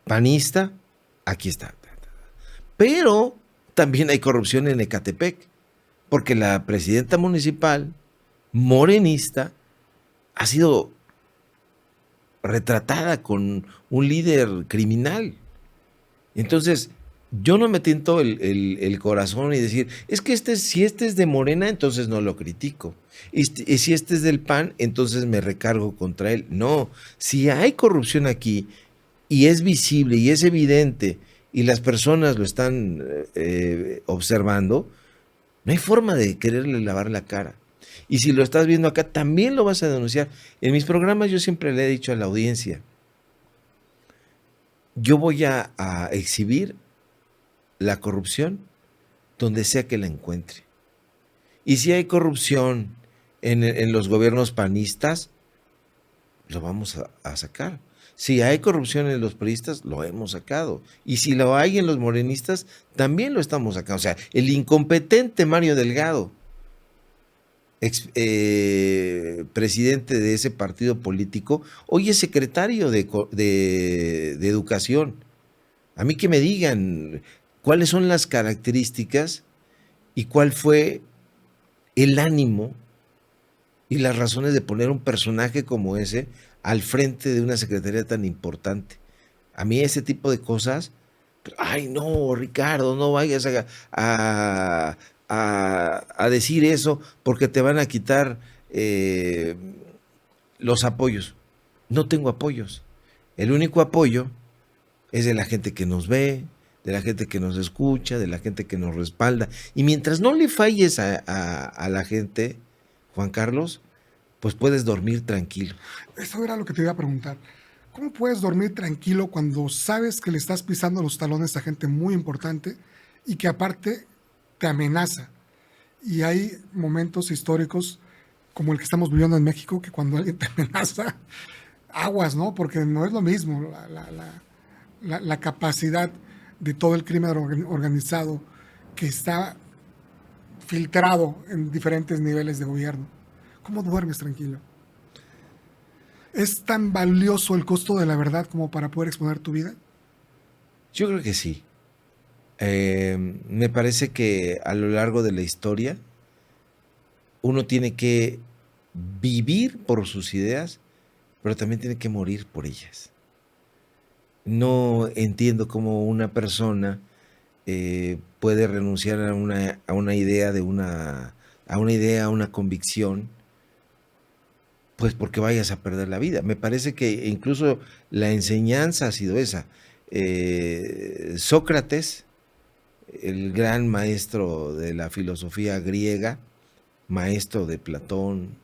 panista, aquí está. Pero también hay corrupción en Ecatepec, porque la presidenta municipal morenista ha sido retratada con un líder criminal. Entonces, yo no me tiento el corazón y decir, es que si este es de Morena, entonces no lo critico. Y si este es del PAN, entonces me recargo contra él. No, si hay corrupción aquí y es visible y es evidente y las personas lo están observando, no hay forma de quererle lavar la cara. Y si lo estás viendo acá, también lo vas a denunciar. En mis programas yo siempre le he dicho a la audiencia, yo voy a exhibir la corrupción donde sea que la encuentre. Y si hay corrupción en los gobiernos panistas, lo vamos a sacar. Si hay corrupción en los priistas, lo hemos sacado. Y si lo hay en los morenistas, también lo estamos sacando. O sea, el incompetente Mario Delgado, presidente de ese partido político, hoy es secretario de Educación. A mí que me digan cuáles son las características y cuál fue el ánimo y las razones de poner un personaje como ese al frente de una secretaría tan importante. A mí ese tipo de cosas, ay no, Ricardo, no vayas a decir eso porque te van a quitar los apoyos. No tengo apoyos. El único apoyo es de la gente que nos ve, de la gente que nos escucha, de la gente que nos respalda. Y mientras no le falles a la gente, Juan Carlos, pues puedes dormir tranquilo. Eso era lo que te iba a preguntar. ¿Cómo puedes dormir tranquilo cuando sabes que le estás pisando los talones a gente muy importante y que aparte te amenaza? Y hay momentos históricos como el que estamos viviendo en México, que cuando alguien te amenaza, aguas, ¿no? Porque no es lo mismo la capacidad de todo el crimen organizado que está filtrado en diferentes niveles de gobierno. ¿Cómo duermes tranquilo? ¿Es tan valioso el costo de la verdad como para poder exponer tu vida? Yo creo que sí. Me parece que a lo largo de la historia uno tiene que vivir por sus ideas, pero también tiene que morir por ellas. No entiendo cómo una persona puede renunciar a una idea, a una convicción, pues porque vayas a perder la vida. Me parece que incluso la enseñanza ha sido esa. Sócrates, el gran maestro de la filosofía griega, maestro de Platón.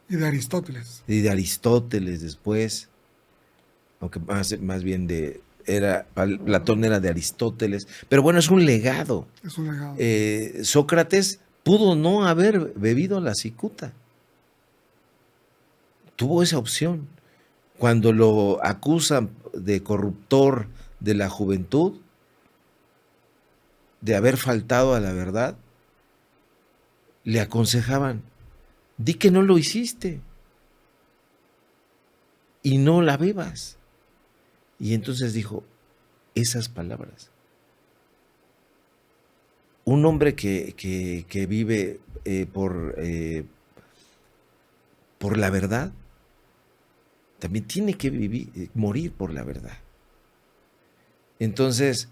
Y de Aristóteles. Y de Aristóteles después, aunque más bien Platón era de Aristóteles, pero bueno, es un legado. Es un legado. Sócrates pudo no haber bebido la cicuta. Tuvo esa opción. Cuando lo acusan de corruptor de la juventud, de haber faltado a la verdad, le aconsejaban, di que no lo hiciste y no la bebas. Y entonces dijo esas palabras. Un hombre que vive por la verdad, también tiene que morir por la verdad. Entonces,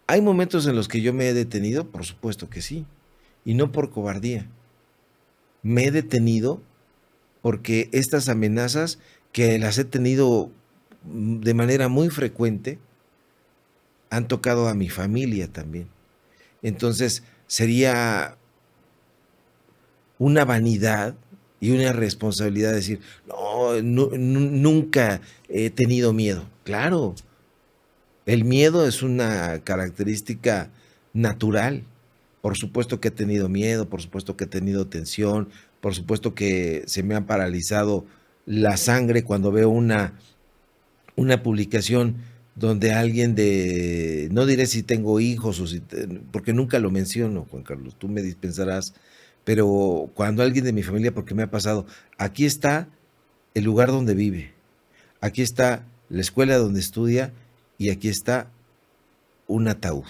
¿hay momentos en los que yo me he detenido? Por supuesto que sí, y no por cobardía. Me he detenido porque estas amenazas, que las he tenido de manera muy frecuente, han tocado a mi familia también. Entonces, sería una vanidad y una responsabilidad decir, nunca he tenido miedo. Claro, el miedo es una característica natural. Por supuesto que he tenido miedo, por supuesto que he tenido tensión, por supuesto que se me ha paralizado la sangre cuando veo una publicación donde alguien no diré si tengo hijos, porque nunca lo menciono, Juan Carlos, tú me dispensarás, pero cuando alguien de mi familia, porque me ha pasado, aquí está el lugar donde vive, aquí está la escuela donde estudia y aquí está un ataúd,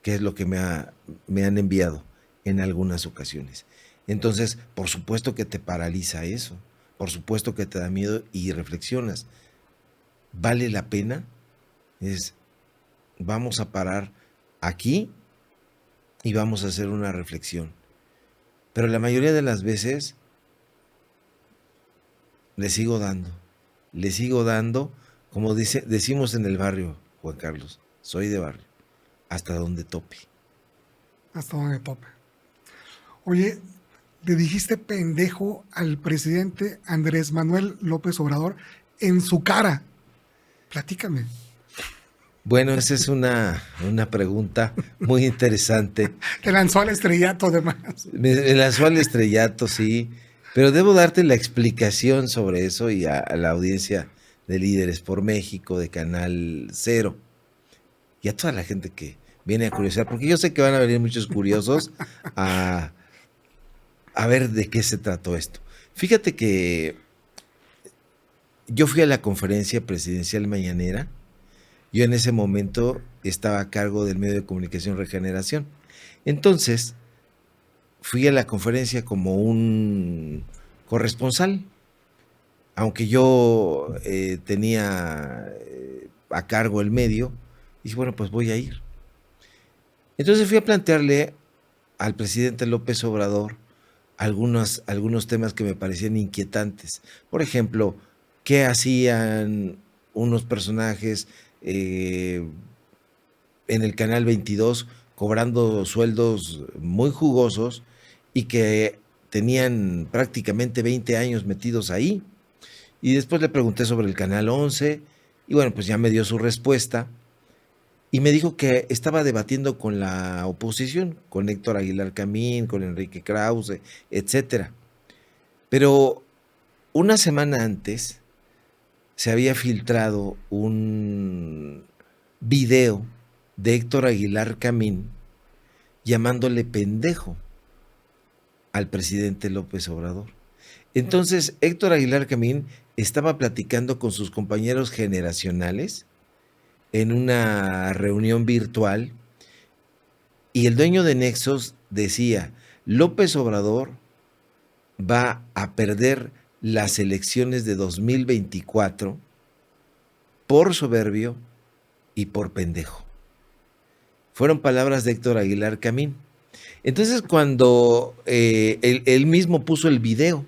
que es lo que me han enviado en algunas ocasiones. Entonces, por supuesto que te paraliza eso, por supuesto que te da miedo y reflexionas. ¿Vale la pena? Vamos a parar aquí y vamos a hacer una reflexión. Pero la mayoría de las veces le sigo dando, como decimos en el barrio, Juan Carlos, soy de barrio, hasta donde tope. Hasta donde tope. Oye, le dijiste pendejo al presidente Andrés Manuel López Obrador en su cara. Platícame. Bueno, esa es una pregunta muy interesante. Te lanzó al estrellato, además. Me lanzó al estrellato, sí. Pero debo darte la explicación sobre eso y a la audiencia de Líderes por México, de Canal Cero, y a toda la gente que viene a curiosear, porque yo sé que van a venir muchos curiosos a ver de qué se trató esto. Fíjate que yo fui a la conferencia presidencial mañanera. Yo en ese momento estaba a cargo del medio de comunicación Regeneración. Entonces, fui a la conferencia como un corresponsal, aunque yo tenía a cargo el medio, y dije, bueno, pues voy a ir. Entonces fui a plantearle al presidente López Obrador algunos temas que me parecían inquietantes. Por ejemplo, ¿qué hacían unos personajes en el Canal 22 cobrando sueldos muy jugosos y que tenían prácticamente 20 años metidos ahí? Y después le pregunté sobre el Canal 11 y bueno, pues ya me dio su respuesta y me dijo que estaba debatiendo con la oposición, con Héctor Aguilar Camín, con Enrique Krause, etcétera. Pero una semana antes se había filtrado un video de Héctor Aguilar Camín llamándole pendejo al presidente López Obrador. Entonces, Héctor Aguilar Camín estaba platicando con sus compañeros generacionales en una reunión virtual y el dueño de Nexos decía, López Obrador va a perder las elecciones de 2024 por soberbio y por pendejo. Fueron palabras de Héctor Aguilar Camín. Entonces, cuando él mismo puso el video,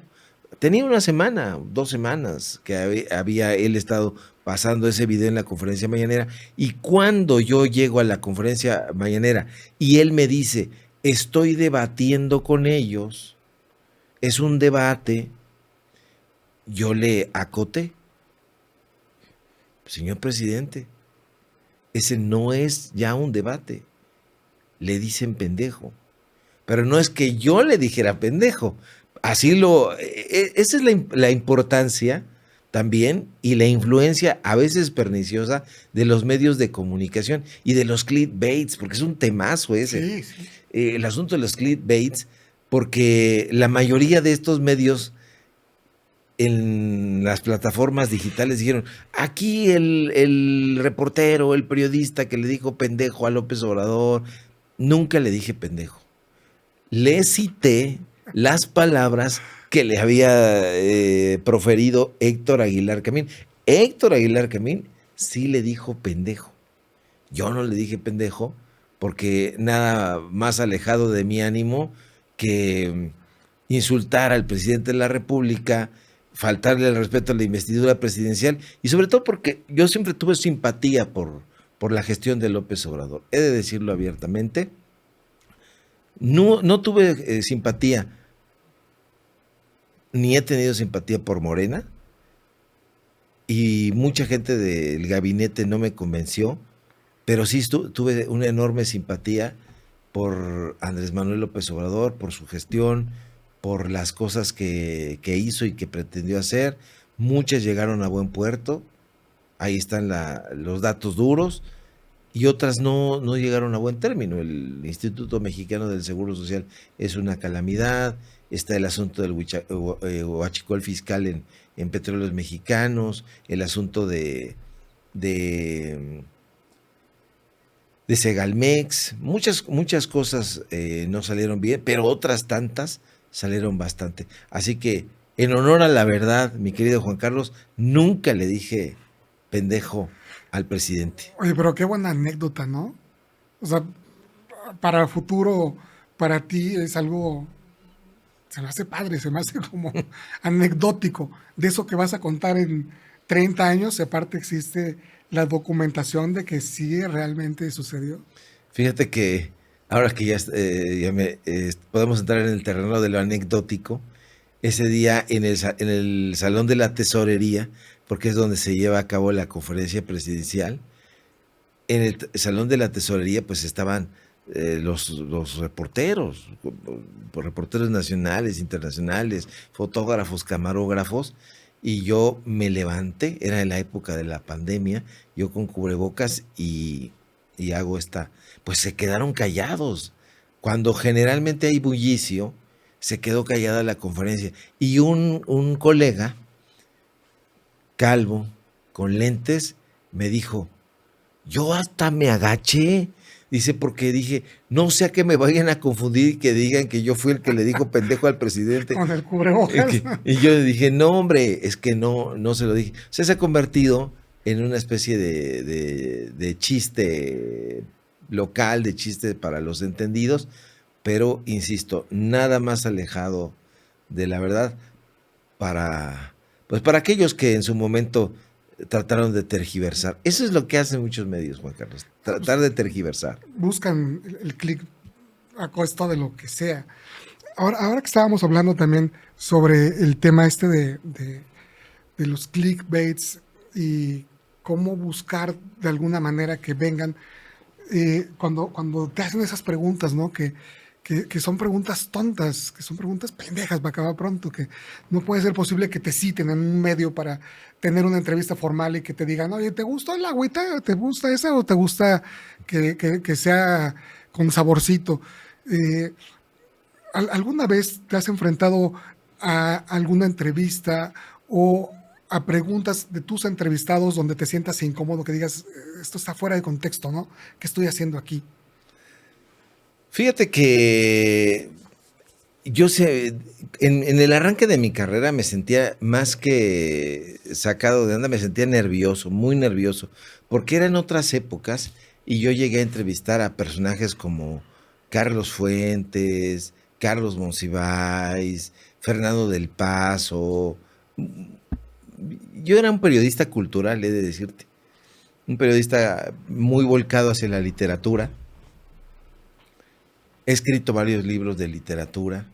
tenía una semana, 2 semanas que había él estado pasando ese video en la conferencia mañanera, y cuando yo llego a la conferencia mañanera y él me dice, estoy debatiendo con ellos, es un debate, yo le acoté, señor presidente, ese no es ya un debate, le dicen pendejo, pero no es que yo le dijera pendejo, esa es la importancia también y la influencia a veces perniciosa de los medios de comunicación y de los clickbaits, porque es un temazo ese, Sí. el asunto de los clickbaits, porque la mayoría de estos medios en las plataformas digitales dijeron, aquí el reportero, el periodista que le dijo pendejo a López Obrador, nunca le dije pendejo. Le cité las palabras que le había proferido Héctor Aguilar Camín. Héctor Aguilar Camín sí le dijo pendejo. Yo no le dije pendejo porque nada más alejado de mi ánimo que insultar al presidente de la República, faltarle el respeto a la investidura presidencial y sobre todo porque yo siempre tuve simpatía por la gestión de López Obrador. He de decirlo abiertamente. No tuve simpatía, ni he tenido simpatía por Morena, y mucha gente del gabinete no me convenció, pero sí tuve una enorme simpatía por Andrés Manuel López Obrador, por su gestión, por las cosas que hizo y que pretendió hacer. Muchas llegaron a buen puerto, ahí están los datos duros, y otras no llegaron a buen término. El Instituto Mexicano del Seguro Social es una calamidad, está el asunto del huachicol fiscal en Petróleos Mexicanos, el asunto de Segalmex, muchas cosas no salieron bien, pero otras tantas salieron bastante. Así que, en honor a la verdad, mi querido Juan Carlos, nunca le dije pendejo al presidente. Oye, pero qué buena anécdota, ¿no? O sea, para el futuro, para ti es algo, se me hace padre, se me hace como anecdótico. De eso que vas a contar en 30 años, aparte existe la documentación de que sí realmente sucedió. Fíjate que ahora que ya podemos entrar en el terreno de lo anecdótico, ese día en el Salón de la Tesorería, porque es donde se lleva a cabo la conferencia presidencial, en el Salón de la Tesorería pues estaban los reporteros nacionales, internacionales, fotógrafos, camarógrafos, y yo me levanté, era en la época de la pandemia, yo con cubrebocas y hago pues se quedaron callados. Cuando generalmente hay bullicio, se quedó callada la conferencia. Y un colega, calvo, con lentes, me dijo, yo hasta me agaché. Dice, porque dije, no sea que me vayan a confundir y que digan que yo fui el que le dijo pendejo al presidente. Con el cubrebocas. Y yo dije, no, hombre, es que no se lo dije. O sea, se ha convertido en una especie de chiste local, de chiste para los entendidos, pero, insisto, nada más alejado de la verdad pues para aquellos que en su momento trataron de tergiversar. Eso es lo que hacen muchos medios, Juan Carlos, tratar de tergiversar. Buscan el clic a costa de lo que sea. Ahora que estábamos hablando también sobre el tema de los clickbaits y cómo buscar de alguna manera que vengan, cuando te hacen esas preguntas, ¿no? Que son preguntas tontas, que son preguntas pendejas para acabar pronto, que no puede ser posible que te citen en un medio para tener una entrevista formal y que te digan, oye, ¿te gusta el agüita? ¿Te gusta esa o te gusta que sea con saborcito? ¿Alguna vez te has enfrentado a alguna entrevista o a preguntas de tus entrevistados donde te sientas incómodo, que digas, esto está fuera de contexto, ¿no? ¿Qué estoy haciendo aquí? Fíjate que yo sé, en el arranque de mi carrera me sentía más que sacado de onda, me sentía nervioso, muy nervioso, porque eran otras épocas y yo llegué a entrevistar a personajes como Carlos Fuentes, Carlos Monsiváis, Fernando del Paso. Yo era un periodista cultural, he de decirte, un periodista muy volcado hacia la literatura. He escrito varios libros de literatura,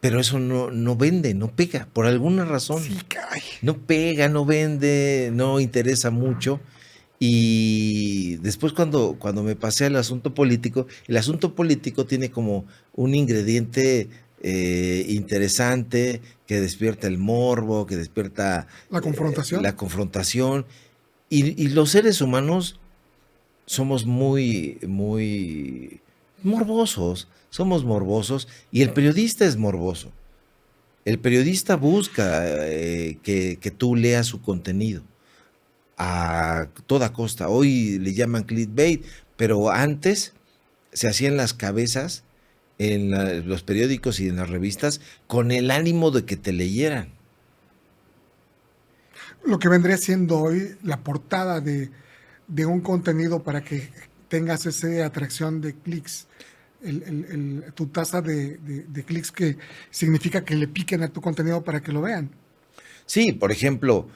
pero eso no vende, no pega, por alguna razón. Sí, caray. No pega, no vende, no interesa mucho. Y después cuando me pasé al asunto político, el asunto político tiene como un ingrediente interesante que despierta el morbo, que despierta la confrontación. Y los seres humanos somos muy morbosos, somos morbosos y el periodista es morboso. El periodista busca que tú leas su contenido a toda costa. Hoy le llaman clickbait, pero antes se hacían las cabezas en los periódicos y en las revistas con el ánimo de que te leyeran. Lo que vendría siendo hoy la portada de un contenido para que tengas esa atracción de clics, tu tasa de clics, que significa que le piquen a tu contenido para que lo vean. Sí, por ejemplo,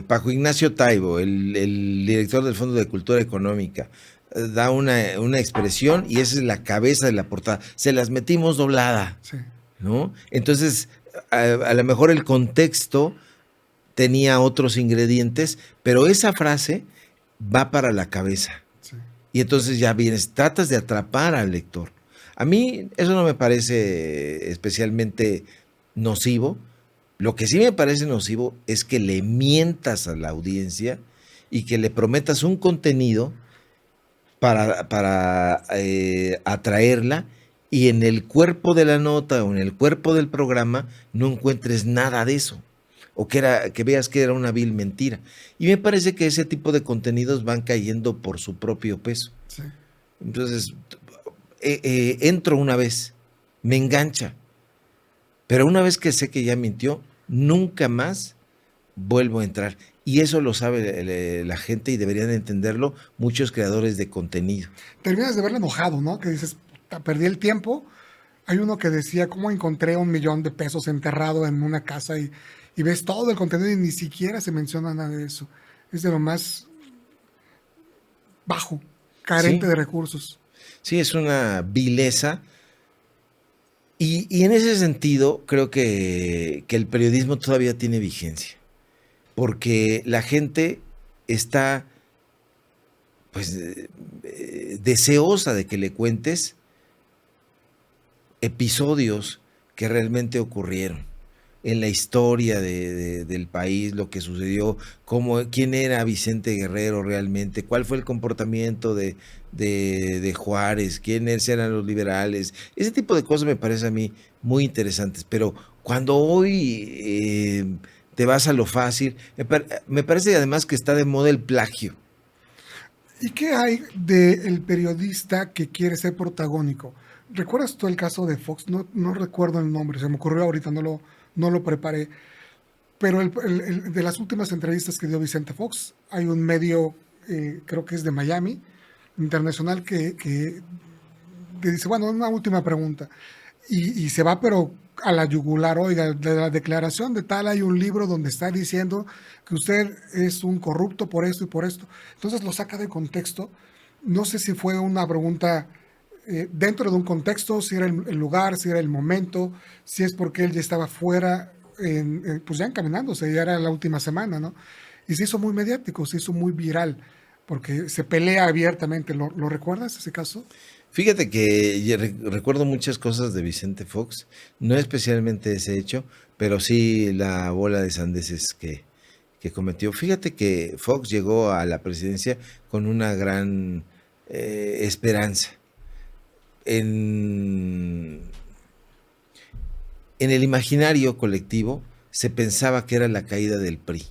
Paco Ignacio Taibo, el director del Fondo de Cultura Económica, da una expresión y esa es la cabeza de la portada. Se las metimos doblada, sí, ¿no? Entonces, a lo mejor el contexto tenía otros ingredientes, pero esa frase va para la cabeza. sí. Y entonces ya vienes, tratas de atrapar al lector. A mí eso no me parece especialmente nocivo. Lo que sí me parece nocivo es que le mientas a la audiencia y que le prometas un contenido para atraerla y en el cuerpo de la nota o en el cuerpo del programa no encuentres nada de eso. O que veas que era una vil mentira. Y me parece que ese tipo de contenidos van cayendo por su propio peso. Sí. Entonces, entro una vez, me engancha, pero una vez que sé que ya mintió, nunca más vuelvo a entrar. Y eso lo sabe la gente y deberían entenderlo muchos creadores de contenido. Terminas de verlo enojado, ¿no? Que dices, perdí el tiempo. Hay uno que decía, ¿cómo encontré $1,000,000 enterrado en una casa? Y ves todo el contenido y ni siquiera se menciona nada de eso. Es de lo más bajo, carente de recursos. Sí, es una vileza. Y en ese sentido, creo que el periodismo todavía tiene vigencia. Porque la gente está pues deseosa de que le cuentes episodios que realmente ocurrieron. en la historia del país, lo que sucedió, quién era Vicente Guerrero realmente, cuál fue el comportamiento de Juárez, quiénes eran los liberales. Ese tipo de cosas me parece a mí muy interesantes, pero cuando hoy te vas a lo fácil, me parece además que está de moda el plagio. ¿Y qué hay del periodista que quiere ser protagónico? ¿Recuerdas tú el caso de Fox? No recuerdo el nombre, se me ocurrió ahorita, no lo preparé. Pero de las últimas entrevistas que dio Vicente Fox, hay un medio, creo que es de Miami, internacional, que dice, bueno, una última pregunta. Y se va, pero a la yugular, oiga, de la declaración de tal hay un libro donde está diciendo que usted es un corrupto por esto y por esto. Entonces lo saca de contexto. No sé si fue una pregunta dentro de un contexto, si era el lugar, si era el momento, si es porque él ya estaba fuera, pues ya encaminándose, ya era la última semana, ¿no? Y se hizo muy mediático, se hizo muy viral, porque se pelea abiertamente. ¿Lo recuerdas ese caso? Fíjate que recuerdo muchas cosas de Vicente Fox, no especialmente ese hecho, pero sí la bola de sandeces que cometió. Fíjate que Fox llegó a la presidencia con una gran esperanza. En el imaginario colectivo se pensaba que era la caída del PRI.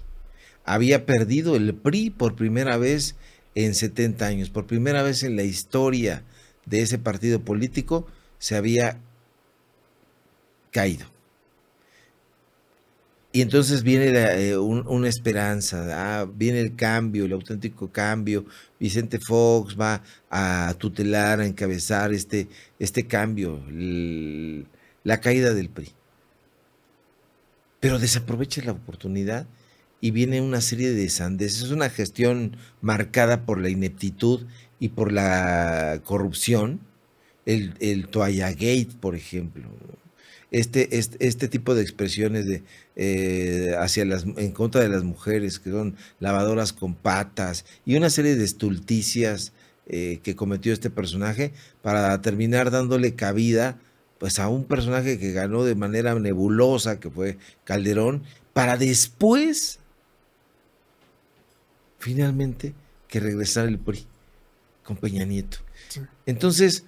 Había perdido el PRI por primera vez en 70 años, por primera vez en la historia de ese partido político se había caído. Y entonces viene una esperanza, viene el cambio, el auténtico cambio. Vicente Fox va a tutelar, a encabezar este cambio, la caída del PRI. Pero desaprovecha la oportunidad y viene una serie de sandeces. Es una gestión marcada por la ineptitud y por la corrupción. El Toallagate, por ejemplo. Este tipo de expresiones en contra de las mujeres, que son lavadoras con patas, y una serie de estulticias que cometió este personaje para terminar dándole cabida pues a un personaje que ganó de manera nebulosa, que fue Calderón, para después finalmente que regresara el PRI con Peña Nieto. Sí. Entonces,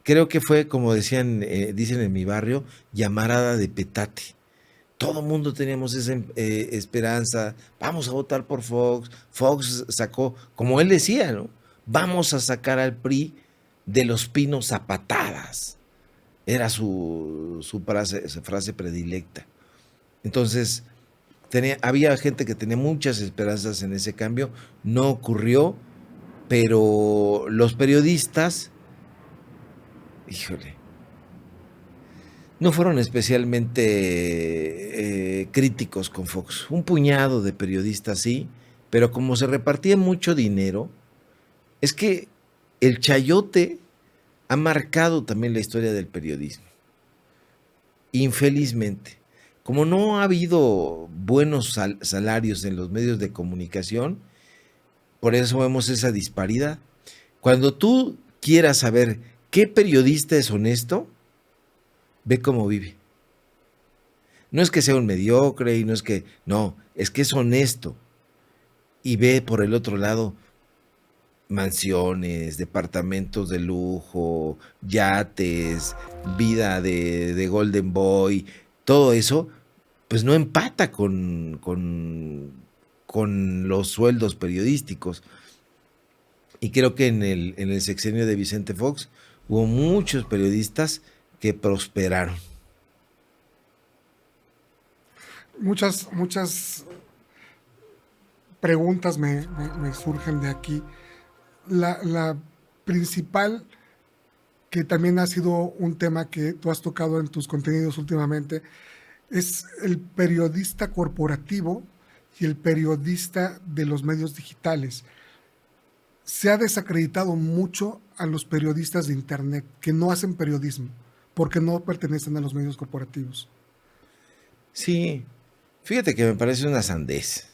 creo que fue, como dicen en mi barrio, llamarada de petate. Todo el mundo teníamos esa esperanza, vamos a votar por Fox. Fox sacó, como él decía, ¿no? Vamos a sacar al PRI de los pinos a patadas. Era su frase predilecta. Entonces, había gente que tenía muchas esperanzas en ese cambio, no ocurrió, pero los periodistas, híjole, no fueron especialmente críticos con Fox. Un puñado de periodistas sí, pero como se repartía mucho dinero, es que el chayote ha marcado también la historia del periodismo. Infelizmente, como no ha habido buenos salarios en los medios de comunicación, por eso vemos esa disparidad. Cuando tú quieras saber qué periodista es honesto, ve cómo vive. No es que sea un mediocre y es que es honesto. Y ve por el otro lado mansiones, departamentos de lujo, yates, vida de Golden Boy, todo eso, pues no empata con los sueldos periodísticos. Y creo que en el sexenio de Vicente Fox hubo muchos periodistas que prosperaron. Muchas preguntas me surgen de aquí. La principal, que también ha sido un tema que tú has tocado en tus contenidos últimamente, es el periodista corporativo y el periodista de los medios digitales. Se ha desacreditado mucho a los periodistas de Internet que no hacen periodismo porque no pertenecen a los medios corporativos. Sí, fíjate que me parece una sandez.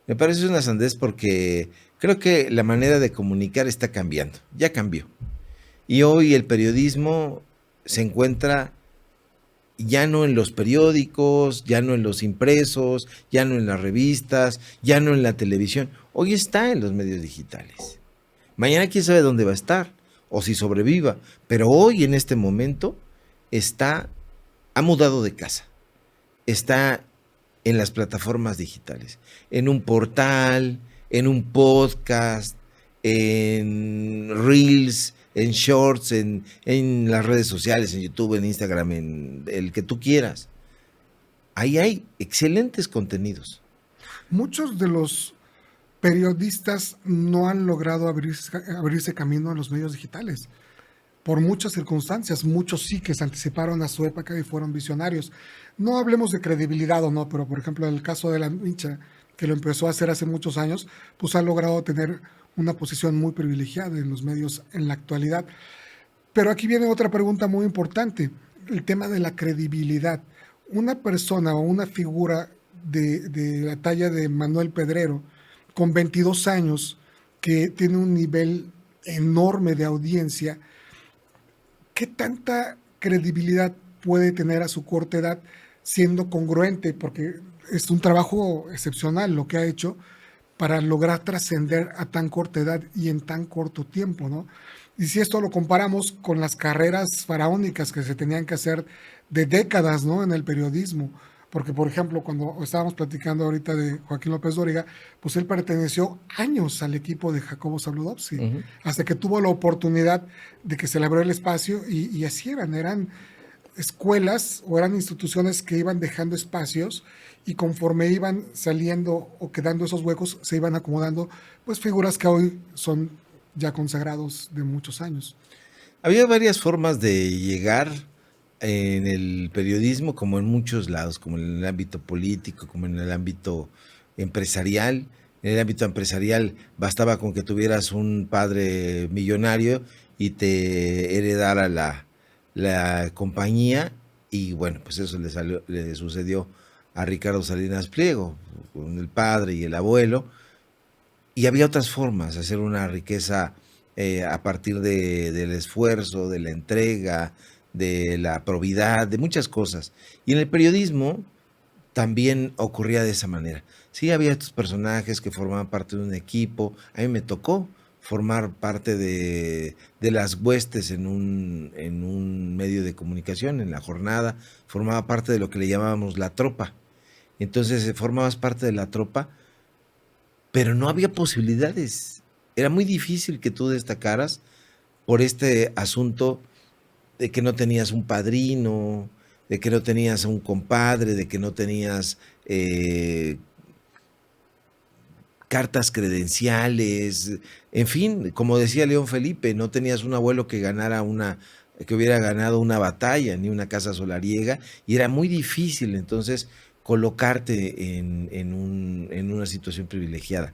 Me parece una sandez porque creo que la manera de comunicar está cambiando, ya cambió. Y hoy el periodismo se encuentra ya no en los periódicos, ya no en los impresos, ya no en las revistas, ya no en la televisión. Hoy está en los medios digitales. Mañana quién sabe dónde va a estar o si sobreviva, pero hoy en este momento ha mudado de casa, está en las plataformas digitales, en un portal, en un podcast, en Reels, en Shorts, en las redes sociales, en YouTube, en Instagram, en el que tú quieras. Ahí hay excelentes contenidos. Muchos de los periodistas no han logrado abrirse camino en los medios digitales. Por muchas circunstancias, muchos sí que se anticiparon a su época y fueron visionarios. No hablemos de credibilidad o no, pero por ejemplo, en el caso de la Mincha, que lo empezó a hacer hace muchos años, pues ha logrado tener una posición muy privilegiada en los medios en la actualidad. Pero aquí viene otra pregunta muy importante, el tema de la credibilidad. Una persona o una figura de la talla de Manuel Pedrero, con 22 años, que tiene un nivel enorme de audiencia, ¿qué tanta credibilidad puede tener a su corta edad siendo congruente? Porque es un trabajo excepcional lo que ha hecho para lograr trascender a tan corta edad y en tan corto tiempo, ¿no? Y si esto lo comparamos con las carreras faraónicas que se tenían que hacer de décadas, ¿no? En el periodismo, porque por ejemplo, cuando estábamos platicando ahorita de Joaquín López Dóriga, pues él perteneció años al equipo de Jacobo Zabludovsky, hasta que tuvo la oportunidad de que se le abrió el espacio y así eran escuelas o eran instituciones que iban dejando espacios y conforme iban saliendo o quedando esos huecos, se iban acomodando pues figuras que hoy son ya consagrados de muchos años. Había varias formas de llegar en el periodismo, como en muchos lados, como en el ámbito político, como en el ámbito empresarial. En el ámbito empresarial bastaba con que tuvieras un padre millonario y te heredara la compañía, y bueno, pues eso le sucedió a Ricardo Salinas Pliego, con el padre y el abuelo, y había otras formas de hacer una riqueza a partir del esfuerzo, de la entrega, de la probidad, de muchas cosas. Y en el periodismo también ocurría de esa manera. Sí, había estos personajes que formaban parte de un equipo. A mí me tocó formar parte de las huestes en un medio de comunicación, en La Jornada. Formaba parte de lo que le llamábamos la tropa. Entonces formabas parte de la tropa, pero no había posibilidades. Era muy difícil que tú destacaras por este asunto de que no tenías un padrino, de que no tenías un compadre, de que no tenías cartas credenciales, en fin, como decía León Felipe, no tenías un abuelo que hubiera ganado una batalla, ni una casa solariega, y era muy difícil entonces colocarte en una situación privilegiada.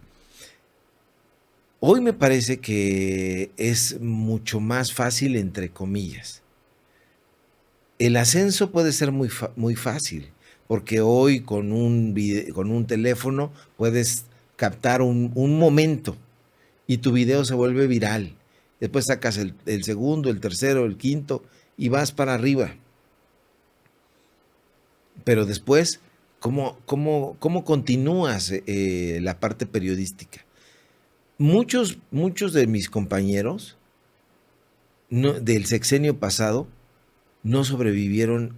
Hoy me parece que es mucho más fácil, entre comillas. El ascenso puede ser muy fácil, porque hoy con un teléfono puedes captar un momento y tu video se vuelve viral. Después sacas el segundo, el tercero, el quinto y vas para arriba. Pero después, ¿cómo continúas la parte periodística? Muchos de mis compañeros del sexenio pasado no sobrevivieron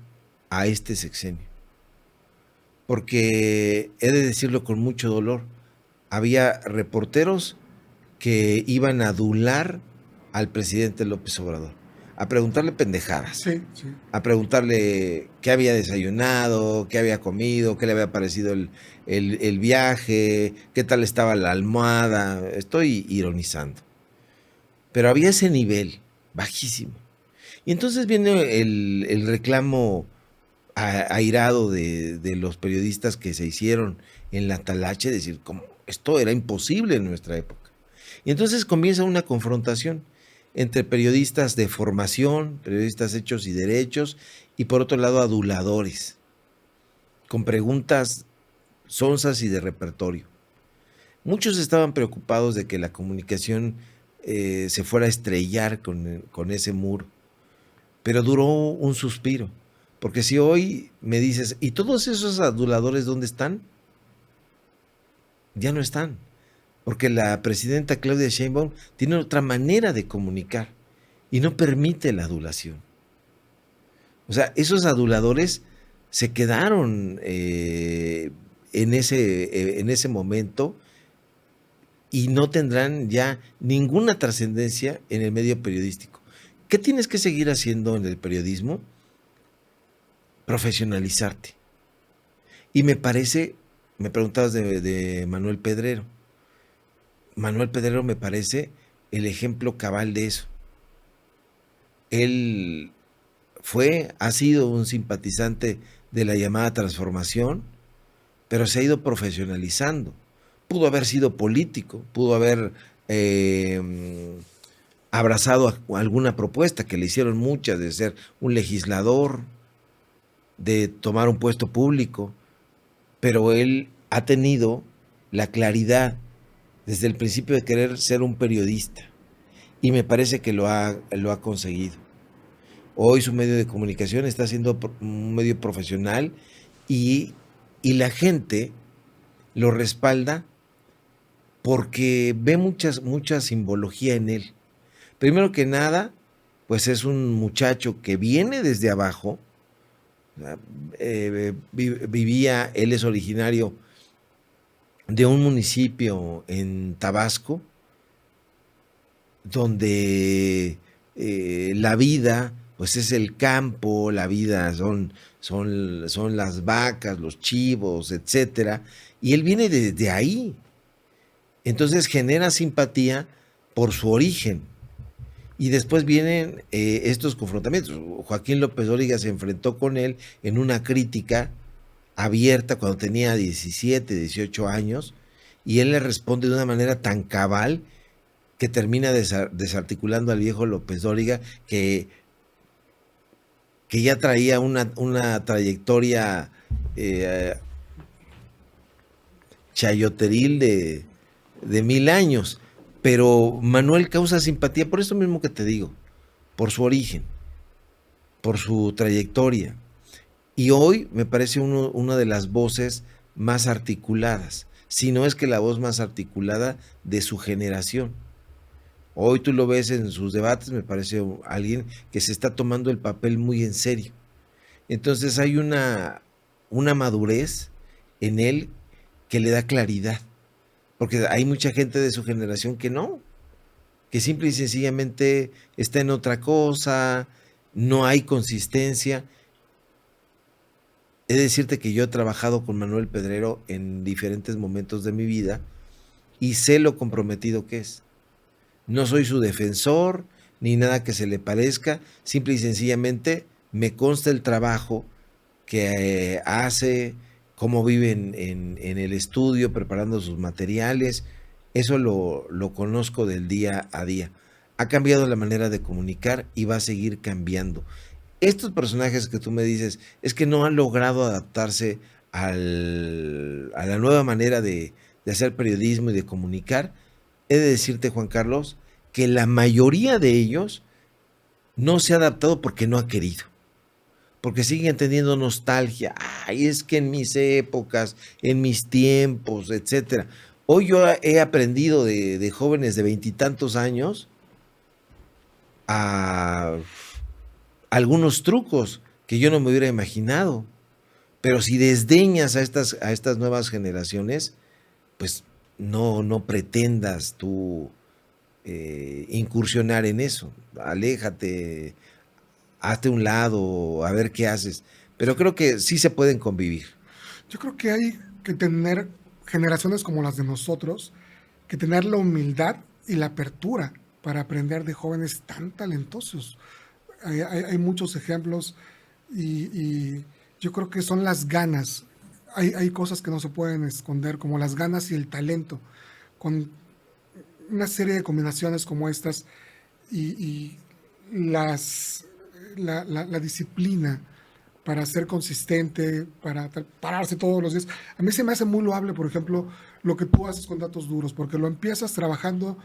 a este sexenio. Porque he de decirlo con mucho dolor, había reporteros que iban a adular al presidente López Obrador, a preguntarle pendejadas, sí. A preguntarle qué había desayunado, qué había comido, qué le había parecido el viaje, qué tal estaba la almohada. Estoy ironizando. Pero había ese nivel bajísimo. Y entonces viene el reclamo airado de los periodistas que se hicieron en la talache, decir, ¿cómo? Esto era imposible en nuestra época. Y entonces comienza una confrontación entre periodistas de formación, periodistas hechos y derechos, y por otro lado aduladores, con preguntas sonzas y de repertorio. Muchos estaban preocupados de que la comunicación se fuera a estrellar con ese muro, pero duró un suspiro. Porque si hoy me dices, ¿y todos esos aduladores dónde están? Ya no están. Porque la presidenta Claudia Sheinbaum tiene otra manera de comunicar y no permite la adulación. O sea, esos aduladores se quedaron en ese momento y no tendrán ya ninguna trascendencia en el medio periodístico. ¿Qué tienes que seguir haciendo en el periodismo? Profesionalizarte. Y me parece, me preguntabas de Manuel Pedrero. Manuel Pedrero me parece el ejemplo cabal de eso. Él ha sido un simpatizante de la llamada transformación, pero se ha ido profesionalizando. Pudo haber sido político, pudo haber abrazado alguna propuesta, que le hicieron muchas, de ser un legislador, de tomar un puesto público, pero él ha tenido la claridad desde el principio de querer ser un periodista, y me parece que lo ha conseguido. Hoy su medio de comunicación está siendo un medio profesional y la gente lo respalda porque ve mucha simbología en él. Primero que nada, pues es un muchacho que viene desde abajo. Él es originario de un municipio en Tabasco, donde la vida pues es el campo, la vida son las vacas, los chivos, etcétera, y él viene de ahí. Entonces genera simpatía por su origen. Y después vienen estos confrontamientos. Joaquín López Dóriga se enfrentó con él en una crítica abierta cuando tenía 17, 18 años, y él le responde de una manera tan cabal que termina desarticulando al viejo López Dóriga, que ya traía una trayectoria chayoteril de 1000 años. Pero Manuel causa simpatía por eso mismo que te digo, por su origen, por su trayectoria. Y hoy me parece una de las voces más articuladas, si no es que la voz más articulada de su generación. Hoy tú lo ves en sus debates, me parece alguien que se está tomando el papel muy en serio. Entonces hay una madurez en él que le da claridad. Porque hay mucha gente de su generación que no, que simple y sencillamente está en otra cosa, no hay consistencia. He de decirte que yo he trabajado con Manuel Pedrero en diferentes momentos de mi vida y sé lo comprometido que es. No soy su defensor ni nada que se le parezca, simple y sencillamente me consta el trabajo que hace, cómo vive en el estudio, preparando sus materiales. Eso lo conozco del día a día. Ha cambiado la manera de comunicar y va a seguir cambiando. Estos personajes que tú me dices, es que no han logrado adaptarse a la nueva manera de hacer periodismo y de comunicar. He de decirte, Juan Carlos, que la mayoría de ellos no se ha adaptado porque no ha querido. Porque siguen teniendo nostalgia. Ay, es que en mis épocas, en mis tiempos, etcétera. Hoy yo he aprendido de jóvenes de 20 y tantos años a algunos trucos que yo no me hubiera imaginado. Pero si desdeñas a estas nuevas generaciones, pues no pretendas tú incursionar en eso. Aléjate, hazte un lado, a ver qué haces. Pero creo que sí se pueden convivir. Yo creo que hay que tener generaciones como las de nosotros, que tener la humildad y la apertura para aprender de jóvenes tan talentosos. Hay muchos ejemplos y yo creo que son las ganas. Hay cosas que no se pueden esconder, como las ganas y el talento. Con una serie de combinaciones como estas y la disciplina para ser consistente, para pararse todos los días. A mí se me hace muy loable, por ejemplo, lo que tú haces con Datos Duros, porque lo empiezas trabajando,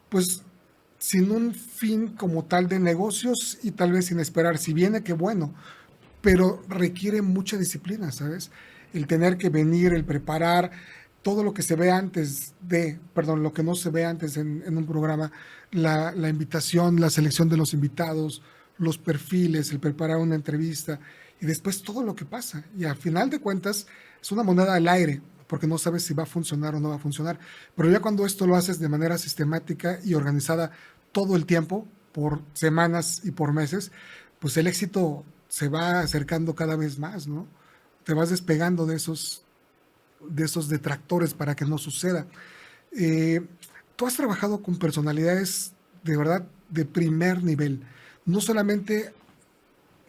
pues, sin un fin como tal de negocios y tal vez sin esperar. Si viene, qué bueno, pero requiere mucha disciplina, ¿sabes? El tener que venir, el preparar todo lo que se ve antes lo que no se ve antes en un programa, la invitación, la selección de los invitados, los perfiles, el preparar una entrevista y después todo lo que pasa. Y al final de cuentas es una moneda al aire, porque no sabes si va a funcionar o no va a funcionar. Pero ya cuando esto lo haces de manera sistemática y organizada todo el tiempo, por semanas y por meses, pues el éxito se va acercando cada vez más, ¿no? Te vas despegando de esos detractores para que no suceda. Tú has trabajado con personalidades de verdad de primer nivel. No solamente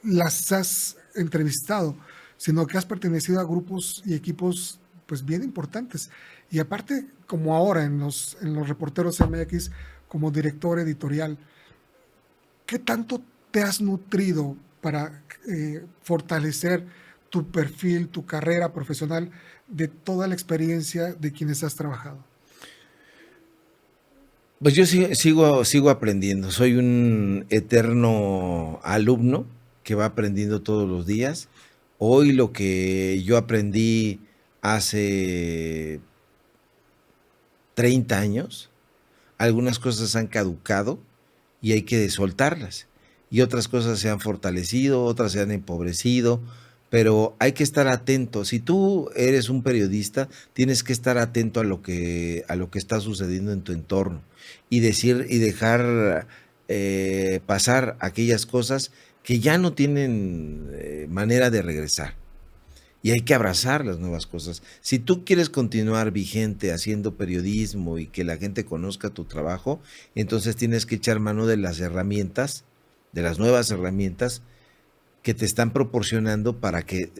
las has entrevistado, sino que has pertenecido a grupos y equipos pues bien importantes. Y aparte, como ahora en los Reporteros MX, como director editorial, ¿qué tanto te has nutrido para fortalecer tu perfil, tu carrera profesional, de toda la experiencia de quienes has trabajado? Pues yo sigo aprendiendo. Soy un eterno alumno que va aprendiendo todos los días. Hoy lo que yo aprendí hace 30 años, algunas cosas han caducado y hay que soltarlas. Y otras cosas se han fortalecido, otras se han empobrecido, pero hay que estar atento. Si tú eres un periodista, tienes que estar atento a lo que está sucediendo en tu entorno y dejar pasar aquellas cosas que ya no tienen manera de regresar. Y hay que abrazar las nuevas cosas. Si tú quieres continuar vigente haciendo periodismo y que la gente conozca tu trabajo, entonces tienes que echar mano de las herramientas, de las nuevas herramientas que te están proporcionando para que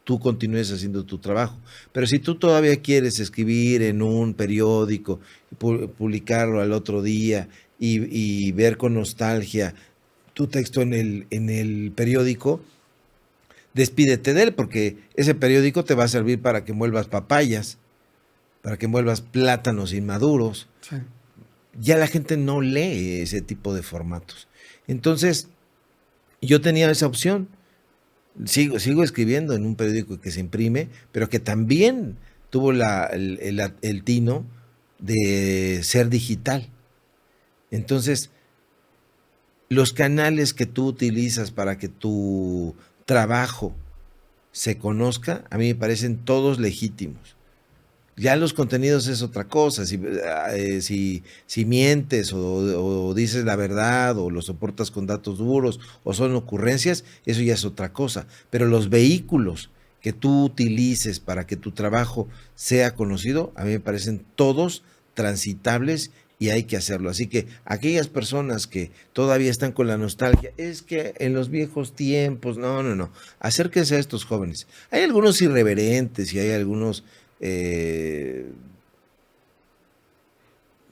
tú continúes haciendo tu trabajo. Pero si tú todavía quieres escribir en un periódico, publicarlo al otro día y ver con nostalgia tu texto en el periódico, despídete de él, porque ese periódico te va a servir para que envuelvas papayas, para que envuelvas plátanos inmaduros. Sí. Ya la gente no lee ese tipo de formatos. Entonces, yo tenía esa opción. Sigo escribiendo en un periódico que se imprime, pero que también tuvo el tino de ser digital. Entonces, los canales que tú utilizas para que tu trabajo se conozca, a mí me parecen todos legítimos. Ya los contenidos es otra cosa. Si mientes o dices la verdad o lo soportas con datos duros o son ocurrencias, eso ya es otra cosa. Pero los vehículos que tú utilices para que tu trabajo sea conocido, a mí me parecen todos transitables y hay que hacerlo. Así que aquellas personas que todavía están con la nostalgia, es que en los viejos tiempos, no. Acérquense a estos jóvenes. Hay algunos irreverentes y hay algunos que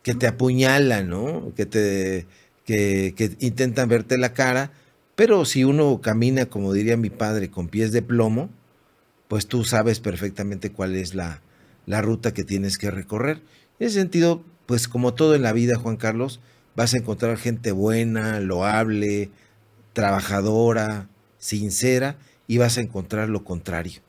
te apuñalan, ¿no? Que intentan verte la cara, pero si uno camina, como diría mi padre, con pies de plomo, pues tú sabes perfectamente cuál es la ruta que tienes que recorrer. En ese sentido, pues como todo en la vida, Juan Carlos, vas a encontrar gente buena, loable, trabajadora, sincera, y vas a encontrar lo contrario.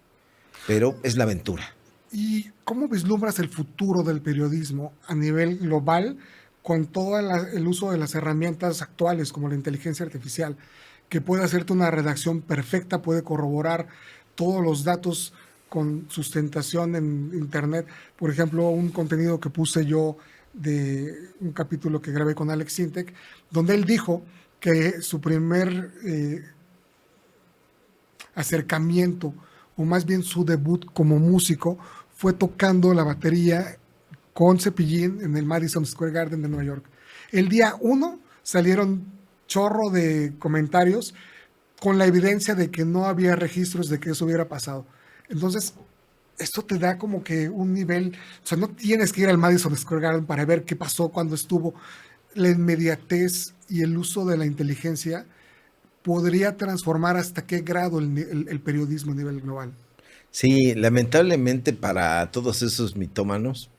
Pero es la aventura. ¿Y cómo vislumbras el futuro del periodismo a nivel global con todo el uso de las herramientas actuales como la inteligencia artificial, que puede hacerte una redacción perfecta, puede corroborar todos los datos con sustentación en internet? Por ejemplo, un contenido que puse yo de un capítulo que grabé con Alex Sintek, donde él dijo que su primer acercamiento, o más bien su debut como músico, fue tocando la batería con Cepillín en el Madison Square Garden de Nueva York. El día 1 salieron chorro de comentarios con la evidencia de que no había registros de que eso hubiera pasado. Entonces, esto te da como que un nivel, o sea, no tienes que ir al Madison Square Garden para ver qué pasó cuando estuvo. La inmediatez y el uso de la inteligencia podría transformar hasta qué grado el periodismo a nivel global. Sí, lamentablemente para todos esos mitómanos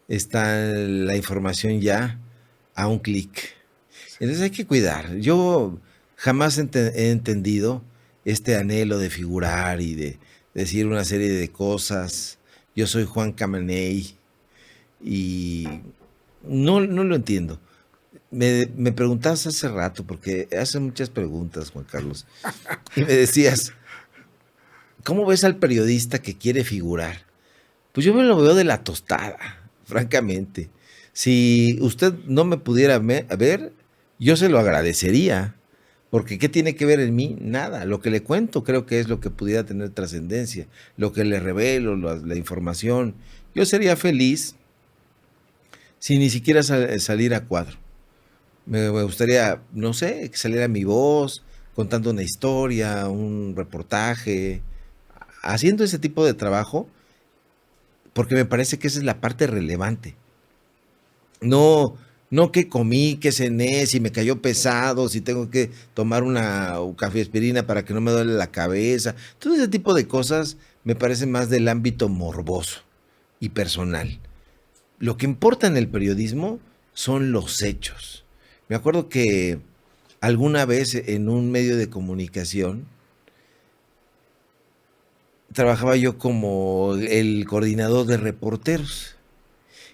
está la información ya a un clic. Entonces hay que cuidar. Yo jamás he entendido este anhelo de figurar y de decir una serie de cosas. Yo soy Juan Camaney y no lo entiendo. Me preguntabas hace rato, porque hace muchas preguntas, Juan Carlos, y me decías, ¿cómo ves al periodista que quiere figurar? Pues yo me lo veo de la tostada, francamente. Si usted no me pudiera ver, yo se lo agradecería, porque ¿qué tiene que ver en mí? Nada. Lo que le cuento creo que es lo que pudiera tener trascendencia, lo que le revelo, la información. Yo sería feliz sin ni siquiera salir a cuadro. Me gustaría, no sé, que saliera mi voz contando una historia, un reportaje, haciendo ese tipo de trabajo, porque me parece que esa es la parte relevante. No que comí, que cené, si me cayó pesado, si tengo que tomar una café aspirina para que no me duele la cabeza. Todo ese tipo de cosas me parece más del ámbito morboso y personal. Lo que importa en el periodismo son los hechos. Me acuerdo que alguna vez en un medio de comunicación trabajaba yo como el coordinador de reporteros.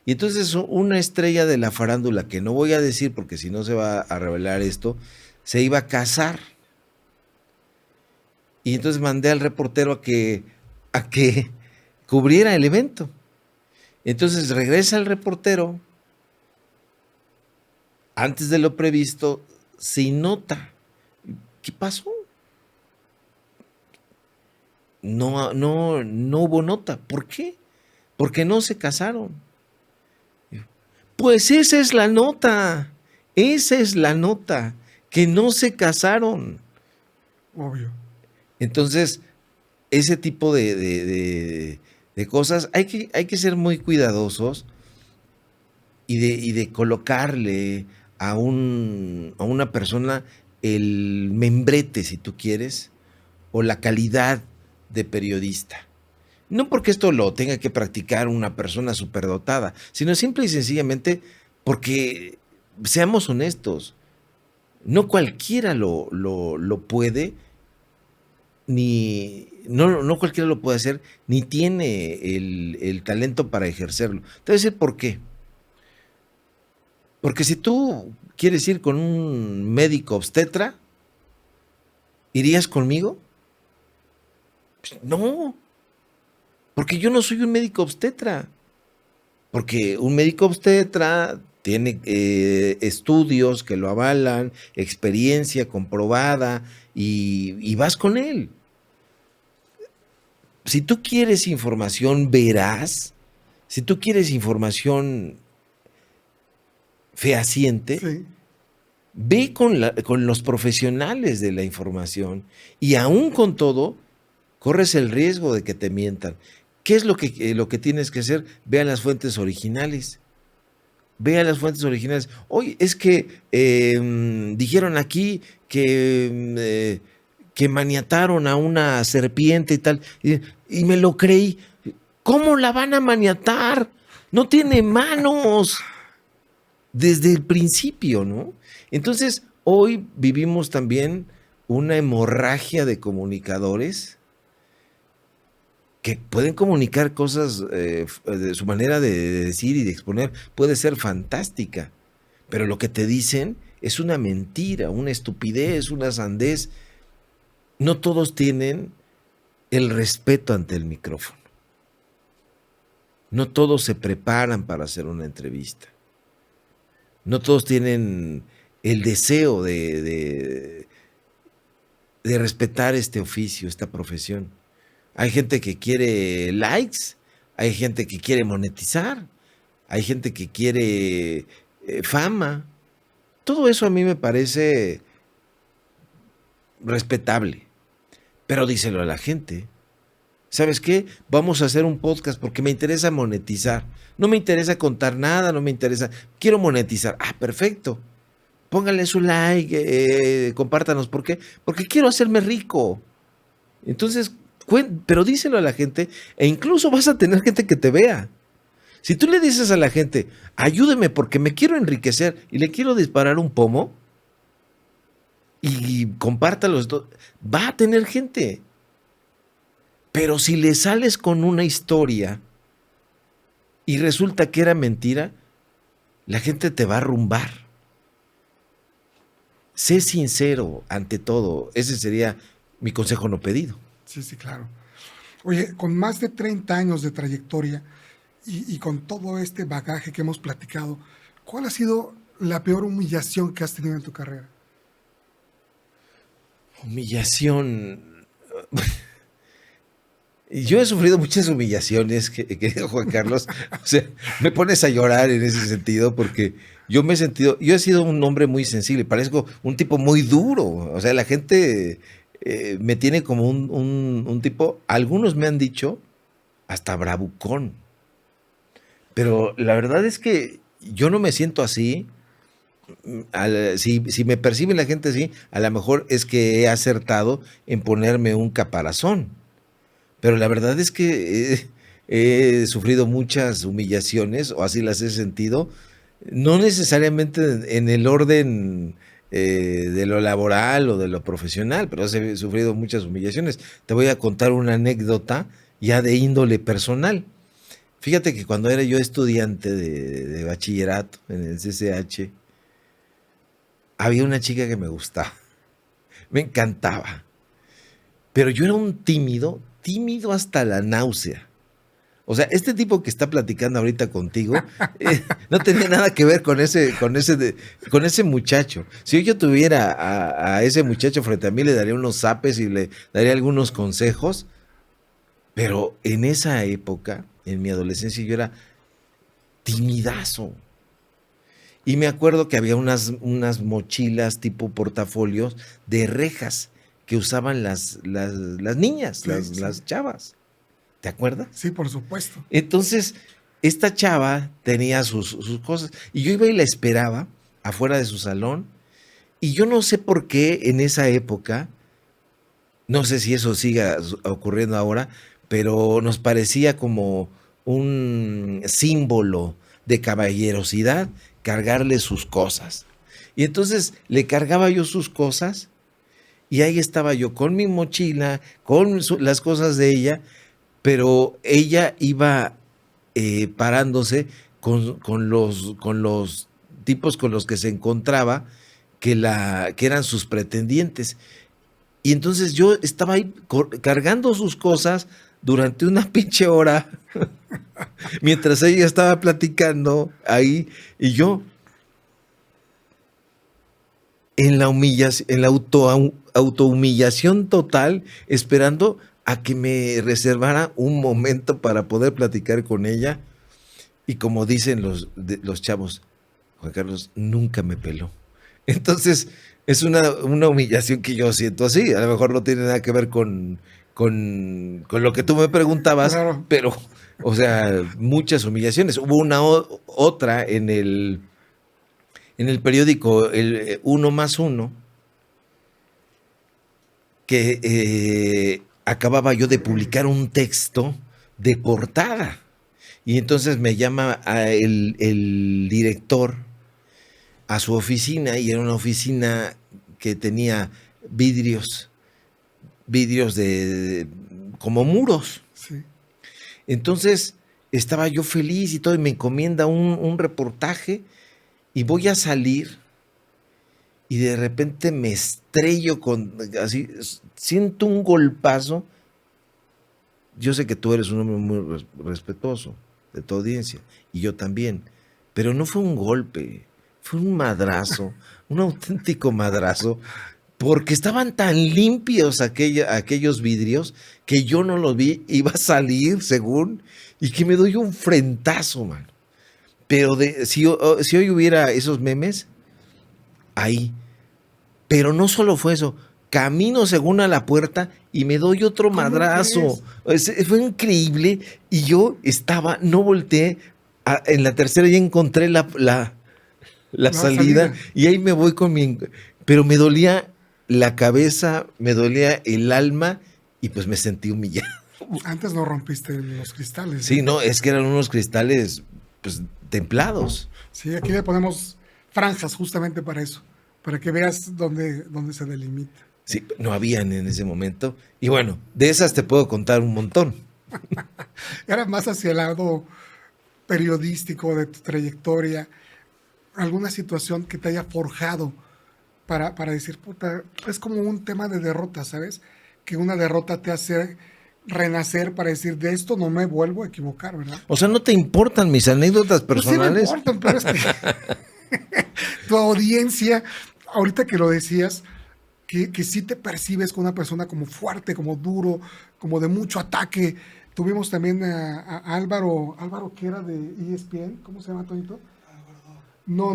Y entonces una estrella de la farándula, que no voy a decir porque si no se va a revelar esto, se iba a casar. Y entonces mandé al reportero a que cubriera el evento. Entonces regresa el reportero, antes de lo previsto, sin nota. ¿Qué pasó? No hubo nota. ¿Por qué? Porque no se casaron. Pues esa es la nota, que no se casaron. Obvio. Entonces, ese tipo de cosas hay que ser muy cuidadosos y de colocarle a una persona el membrete, si tú quieres, o la calidad de periodista. No porque esto lo tenga que practicar una persona superdotada, sino simple y sencillamente porque, seamos honestos, no cualquiera lo puede, no cualquiera lo puede hacer, ni tiene el talento para ejercerlo. Te voy a decir por qué. Porque si tú quieres ir con un médico obstetra, ¿irías conmigo? Pues no. Porque yo no soy un médico obstetra. Porque un médico obstetra tiene estudios que lo avalan, experiencia comprobada, y vas con él. Si tú quieres información veraz, si tú quieres información fehaciente, Sí. ve con los profesionales de la información, y aún con todo, corres el riesgo de que te mientan. ¿Qué es lo que tienes que hacer? Ve a las fuentes originales. Ve a las fuentes originales. Oye, es que dijeron aquí que maniataron a una serpiente y tal. Y me lo creí. ¿Cómo la van a maniatar? No tiene manos. Desde el principio, ¿no? Entonces, hoy vivimos también una hemorragia de comunicadores que pueden comunicar cosas, de su manera de decir y de exponer puede ser fantástica, pero lo que te dicen es una mentira, una estupidez, una sandez. No todos tienen el respeto ante el micrófono. No todos se preparan para hacer una entrevista. No todos tienen el deseo de respetar este oficio, esta profesión. Hay gente que quiere likes, hay gente que quiere monetizar, hay gente que quiere fama. Todo eso a mí me parece respetable, pero díselo a la gente. ¿Sabes qué? Vamos a hacer un podcast porque me interesa monetizar. No me interesa contar nada, no me interesa. Quiero monetizar. Ah, perfecto. Pónganle su like, compártanos. ¿Por qué? Porque quiero hacerme rico. Entonces, pero díselo a la gente, e incluso vas a tener gente que te vea. Si tú le dices a la gente, ayúdeme porque me quiero enriquecer y le quiero disparar un pomo, y compártalos. Va a tener gente. Pero si le sales con una historia y resulta que era mentira, la gente te va a arrumbar. Sé sincero ante todo. Ese sería mi consejo no pedido. Sí, sí, claro. Oye, con más de 30 años de trayectoria y con todo este bagaje que hemos platicado, ¿cuál ha sido la peor humillación que has tenido en tu carrera? Humillación. Yo he sufrido muchas humillaciones, querido Juan Carlos. O sea, me pones a llorar en ese sentido porque yo he sido un hombre muy sensible, parezco un tipo muy duro. O sea, la gente me tiene como un tipo, algunos me han dicho, hasta bravucón. Pero la verdad es que yo no me siento así. Si me percibe la gente así, a lo mejor es que he acertado en ponerme un caparazón. Pero la verdad es que he sufrido muchas humillaciones, o así las he sentido, no necesariamente en el orden de lo laboral o de lo profesional, pero he sufrido muchas humillaciones. Te voy a contar una anécdota ya de índole personal. Fíjate que cuando era yo estudiante de bachillerato en el CCH, había una chica que me gustaba, me encantaba, pero yo era un tímido hasta la náusea. O sea, este tipo que está platicando ahorita contigo no tenía nada que ver con ese muchacho. Si yo tuviera a ese muchacho frente a mí, le daría unos zapes y le daría algunos consejos, pero en esa época, en mi adolescencia, yo era timidazo. Y me acuerdo que había unas sí, tipo portafolios de rejas que usaban las niñas, Sí, sí. las chavas. ¿Te acuerdas? Sí, por supuesto. Entonces, esta chava tenía sus cosas y yo iba y la esperaba afuera de su salón y yo no sé por qué en esa época, no sé si eso siga ocurriendo ahora, pero nos parecía como un símbolo de caballerosidad cargarle sus cosas. Y entonces le cargaba yo sus cosas y ahí estaba yo con mi mochila, con las cosas de ella, pero ella iba parándose con los tipos con los que se encontraba que eran sus pretendientes. Y entonces yo estaba ahí cargando sus cosas durante una pinche hora mientras ella estaba platicando ahí y yo en la humillación, en la autohumillación total, esperando a que me reservara un momento para poder platicar con ella. Y como dicen los chavos, Juan Carlos nunca me peló. Entonces, es una humillación que yo siento así. A lo mejor no tiene nada que ver con lo que tú me preguntabas, Claro. pero, o sea, muchas humillaciones. Hubo una otra en el periódico, el 1+1, que acababa yo de publicar un texto de portada. Y entonces me llama el director a su oficina, y era una oficina que tenía vidrios como muros. Sí. Entonces estaba yo feliz y todo, y me encomienda un reportaje, y voy a salir, y de repente me estrello así, siento un golpazo. Yo sé que tú eres un hombre muy respetuoso de tu audiencia, y yo también, pero no fue un golpe, fue un madrazo, un auténtico madrazo, porque estaban tan limpios aquellos vidrios que yo no los vi, iba a salir según, y que me doy un frentazo, mano. Pero si hoy hubiera esos memes, ahí. Pero no solo fue eso, camino según a la puerta y me doy otro madrazo. Fue increíble, y yo no volteé, en la tercera ya encontré la salida, y ahí me voy pero me dolía la cabeza, me dolía el alma, y pues me sentí humillado. Antes no rompiste los cristales. Sí, no, es que eran unos cristales pues templados. Sí, aquí le ponemos franjas justamente para eso, para que veas dónde se delimita. Sí, no habían en ese momento. Y bueno, de esas te puedo contar un montón. Era más hacia el lado periodístico de tu trayectoria, alguna situación que te haya forjado para decir, puta, es como un tema de derrota, ¿sabes? Que una derrota te hace renacer para decir, de esto no me vuelvo a equivocar, ¿verdad? O sea, ¿no te importan mis anécdotas personales? Pues sí me importan, pero es que tu audiencia, ahorita que lo decías, que sí te percibes con una persona como fuerte, como duro, como de mucho ataque. Tuvimos también a Álvaro, que era de ESPN, ¿cómo se llama, Tonito? No,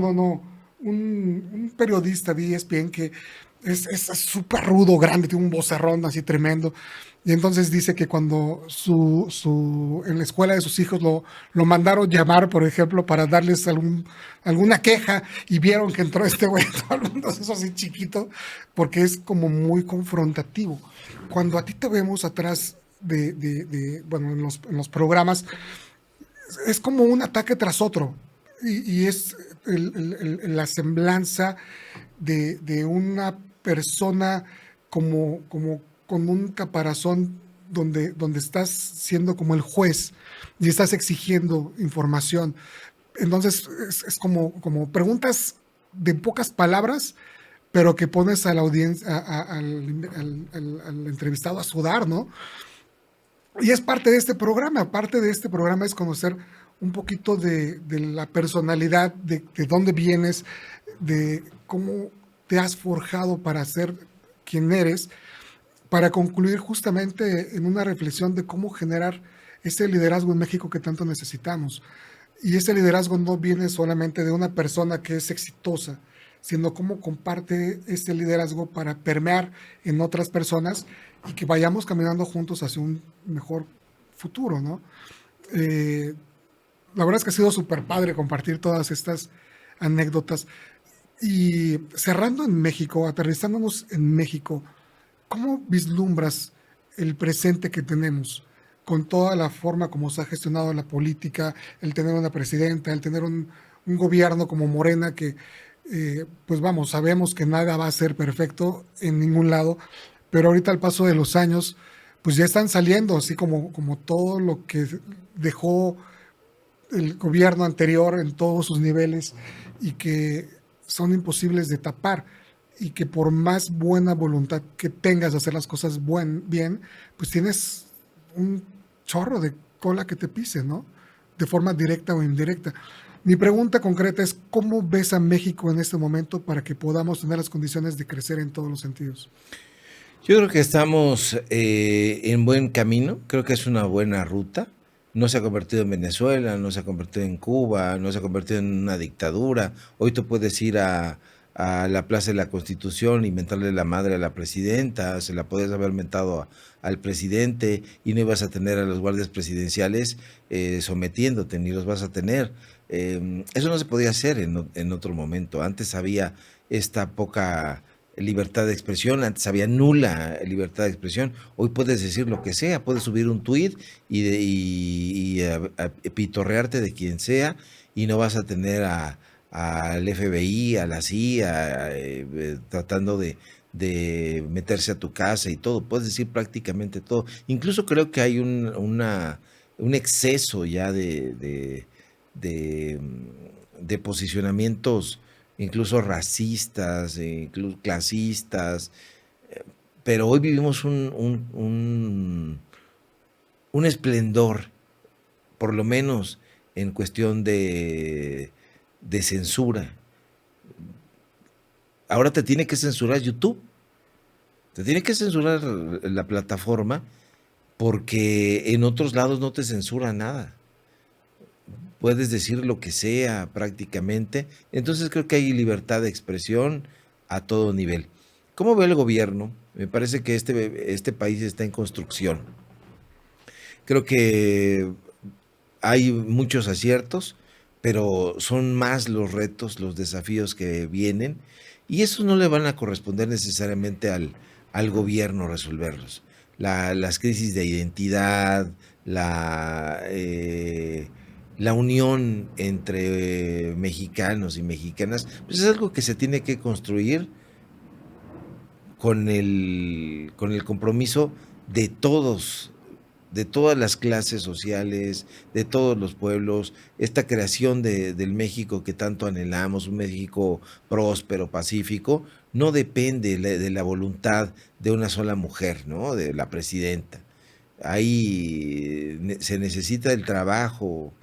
un periodista de ESPN que es súper rudo, grande, tiene un vocerrón así tremendo. Y entonces dice que cuando en la escuela de sus hijos lo mandaron llamar, por ejemplo, para darles alguna queja, y vieron que entró este güey, todo el mundo se hizo así chiquito, porque es como muy confrontativo. Cuando a ti te vemos atrás bueno, en los programas, es como un ataque tras otro, y es la semblanza de una persona como con un caparazón donde estás siendo como el juez y estás exigiendo información. Entonces es como preguntas de pocas palabras, pero que pones a la audiencia, al entrevistado a sudar, ¿no? Y es parte de este programa. Parte de este programa es conocer un poquito de la personalidad, de dónde vienes, de cómo te has forjado para ser quien eres, para concluir justamente en una reflexión de cómo generar ese liderazgo en México que tanto necesitamos. Y ese liderazgo no viene solamente de una persona que es exitosa, sino cómo comparte ese liderazgo para permear en otras personas y que vayamos caminando juntos hacia un mejor futuro, ¿no? La verdad es que ha sido súper padre compartir todas estas anécdotas. Y cerrando en México, aterrizándonos en México, ¿cómo vislumbras el presente que tenemos con toda la forma como se ha gestionado la política, el tener una presidenta, el tener un gobierno como Morena que, pues vamos, sabemos que nada va a ser perfecto en ningún lado, pero ahorita al paso de los años, pues ya están saliendo, así como todo lo que dejó el gobierno anterior en todos sus niveles y que son imposibles de tapar, y que por más buena voluntad que tengas de hacer las cosas bien, pues tienes un chorro de cola que te pise, ¿no? De forma directa o indirecta. Mi pregunta concreta es, ¿cómo ves a México en este momento para que podamos tener las condiciones de crecer en todos los sentidos? Yo creo que estamos en buen camino, creo que es una buena ruta. No se ha convertido en Venezuela, no se ha convertido en Cuba, no se ha convertido en una dictadura. Hoy tú puedes ir a la Plaza de la Constitución y mentarle la madre a la presidenta, se la podías haber mentado al presidente y no ibas a tener a los guardias presidenciales sometiéndote, ni los vas a tener. Eso no se podía hacer en otro momento. Antes había esta poca libertad de expresión, antes había nula libertad de expresión. Hoy puedes decir lo que sea, puedes subir un tuit y pitorrearte de quien sea y no vas a tener al FBI, a la CIA, tratando de meterse a tu casa y todo. Puedes decir prácticamente todo. Incluso creo que hay un exceso ya de posicionamientos incluso racistas, incluso clasistas, pero hoy vivimos un esplendor, por lo menos en cuestión de censura. Ahora te tiene que censurar YouTube, te tiene que censurar la plataforma, porque en otros lados no te censura nada. Puedes decir lo que sea prácticamente. Entonces creo que hay libertad de expresión a todo nivel. ¿Cómo ve el gobierno? Me parece que este país está en construcción. Creo que hay muchos aciertos, pero son más los retos, los desafíos que vienen, y esos no le van a corresponder necesariamente al gobierno resolverlos. Las crisis de identidad, la unión entre mexicanos y mexicanas, pues es algo que se tiene que construir con el compromiso de todos, de todas las clases sociales, de todos los pueblos, esta creación del México que tanto anhelamos, un México próspero, pacífico, no depende de la voluntad de una sola mujer, ¿no? De la presidenta. Ahí se necesita el trabajo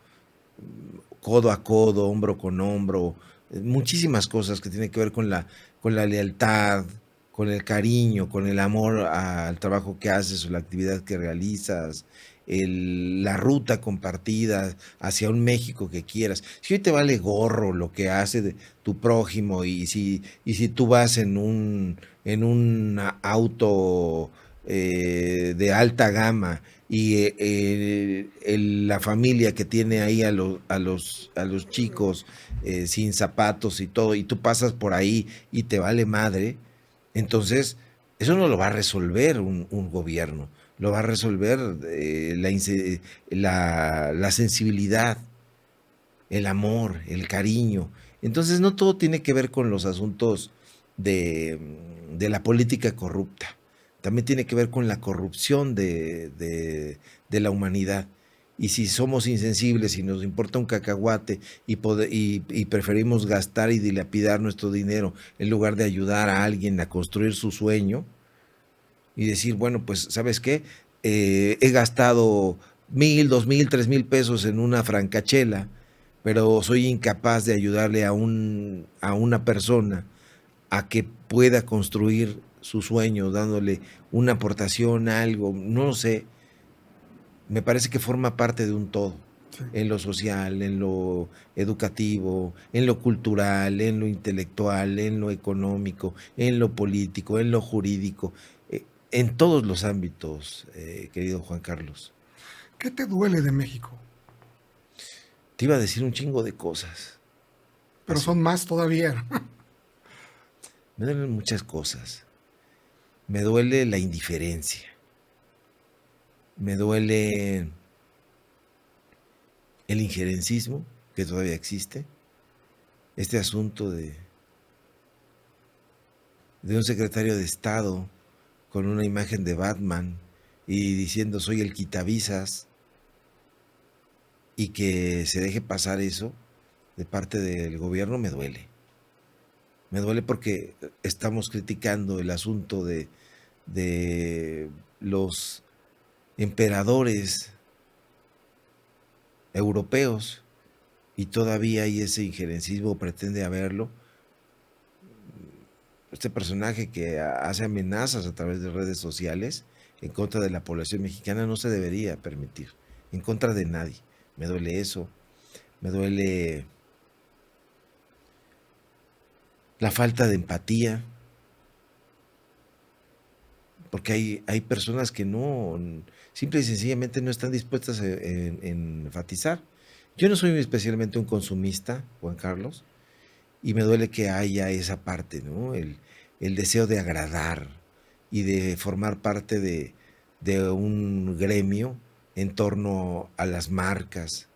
codo a codo, hombro con hombro, muchísimas cosas que tienen que ver con la lealtad, con el cariño, con el amor al trabajo que haces o la actividad que realizas, la ruta compartida hacia un México que quieras. Si hoy te vale gorro lo que hace de tu prójimo y si tú vas en un auto de alta gama y la familia que tiene ahí a los chicos sin zapatos y todo, y tú pasas por ahí y te vale madre, entonces eso no lo va a resolver un gobierno, lo va a resolver la sensibilidad, el amor, el cariño. Entonces no todo tiene que ver con los asuntos de la política corrupta, también tiene que ver con la corrupción de la humanidad. Y si somos insensibles y nos importa un cacahuate y preferimos gastar y dilapidar nuestro dinero en lugar de ayudar a alguien a construir su sueño y decir, bueno, pues, ¿sabes qué? He gastado 1,000, 2,000, 3,000 pesos en una francachela, pero soy incapaz de ayudarle a una persona a que pueda construir su sueño, dándole una aportación, algo, no lo sé. Me parece que forma parte de un todo, sí, en lo social, en lo educativo, en lo cultural, en lo intelectual, en lo económico, en lo político, en lo jurídico, en todos los ámbitos, querido Juan Carlos. ¿Qué te duele de México? Te iba a decir un chingo de cosas. Pero son más todavía. Me duelen muchas cosas. Me duele la indiferencia. Me duele el injerencismo, que todavía existe. Este asunto de un secretario de Estado con una imagen de Batman y diciendo soy el quitavisas, y que se deje pasar eso de parte del gobierno, me duele. Me duele porque estamos criticando el asunto de los emperadores europeos y todavía hay ese injerencismo, pretende haberlo. Este personaje que hace amenazas a través de redes sociales en contra de la población mexicana no se debería permitir, en contra de nadie. Me duele eso, me duele la falta de empatía, porque hay personas que no, simple y sencillamente no están dispuestas en enfatizar. Yo no soy especialmente un consumista, Juan Carlos, y me duele que haya esa parte, ¿no? El deseo de agradar y de formar parte de un gremio en torno a las marcas,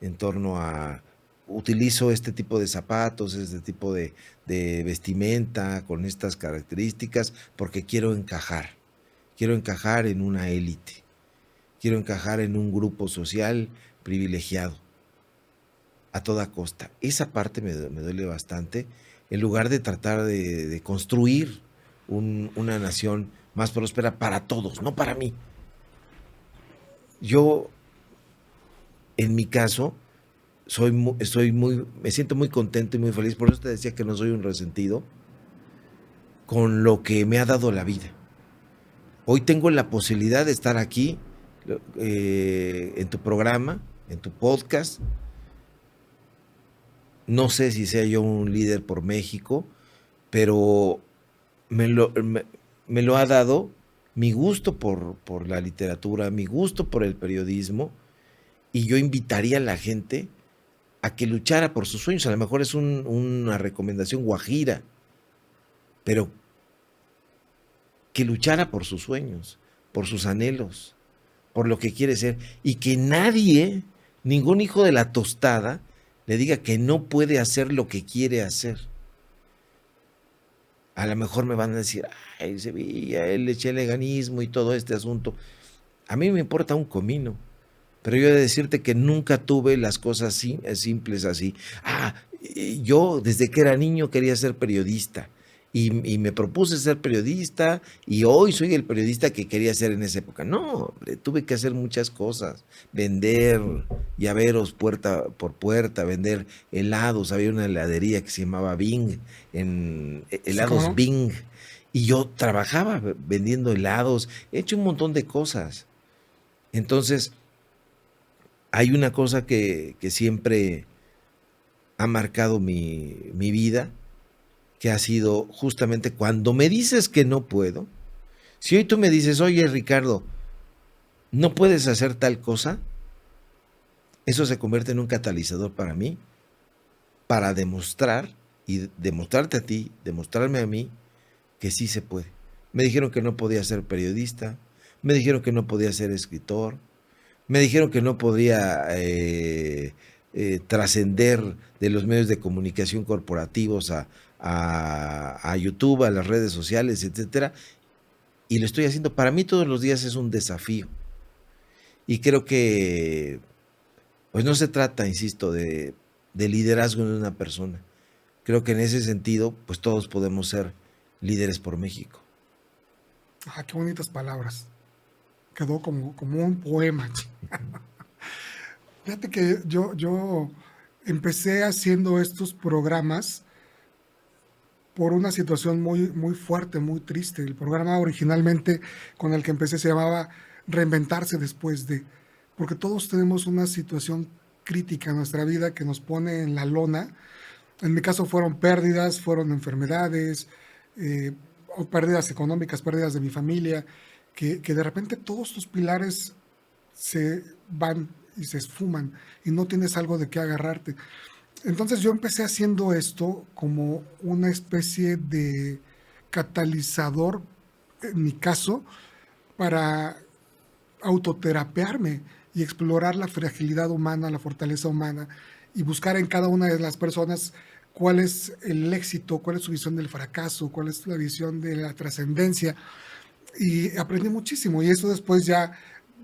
en torno a utilizo este tipo de zapatos, este tipo de vestimenta con estas características porque quiero encajar en una élite, quiero encajar en un grupo social privilegiado a toda costa. Esa parte me duele bastante, en lugar de tratar de construir una nación más próspera para todos, no para mí. Yo, en mi caso, me siento muy contento y muy feliz, por eso te decía que no soy un resentido, con lo que me ha dado la vida. Hoy tengo la posibilidad de estar aquí, en tu programa, en tu podcast. No sé si sea yo un líder por México, pero me lo ha dado mi gusto por la literatura, mi gusto por el periodismo, y yo invitaría a la gente a que luchara por sus sueños. A lo mejor es una recomendación guajira, pero que luchara por sus sueños, por sus anhelos, por lo que quiere ser, y que nadie ningún hijo de la tostada le diga que no puede hacer lo que quiere hacer. A lo mejor me van a decir, ay, Sevilla, él eché el leganismo y todo este asunto. A mí me importa un comino, pero yo he de decirte que nunca tuve las cosas simples así. Yo desde que era niño quería ser periodista y me propuse ser periodista y hoy soy el periodista que quería ser en esa época. No, hombre, tuve que hacer muchas cosas, vender llaveros puerta por puerta, vender helados. Había una heladería que se llamaba Bing, helados ¿Cómo? Bing, y yo trabajaba vendiendo helados, he hecho un montón de cosas. Entonces, hay una cosa que siempre ha marcado mi vida, que ha sido justamente cuando me dices que no puedo. Si hoy tú me dices, oye Ricardo, no puedes hacer tal cosa, eso se convierte en un catalizador para mí, para demostrar y demostrarte a ti, demostrarme a mí que sí se puede. Me dijeron que no podía ser periodista, me dijeron que no podía ser escritor, me dijeron que no podía trascender de los medios de comunicación corporativos a YouTube, a las redes sociales, etcétera, y lo estoy haciendo. Para mí todos los días es un desafío. Y creo que pues no se trata, insisto, de liderazgo de una persona. Creo que en ese sentido, pues todos podemos ser líderes por México. Qué bonitas palabras. Quedó como un poema. Fíjate que yo empecé haciendo estos programas por una situación muy fuerte, muy triste. El programa originalmente con el que empecé se llamaba Reinventarse después de, porque todos tenemos una situación crítica en nuestra vida que nos pone en la lona. En mi caso fueron pérdidas, fueron enfermedades, o pérdidas económicas, pérdidas de mi familia, que de repente todos tus pilares se van y se esfuman y no tienes algo de qué agarrarte. Entonces yo empecé haciendo esto como una especie de catalizador, en mi caso, para autoterapearme y explorar la fragilidad humana, la fortaleza humana y buscar en cada una de las personas cuál es el éxito, cuál es su visión del fracaso, cuál es la visión de la trascendencia. Y aprendí muchísimo y eso después ya,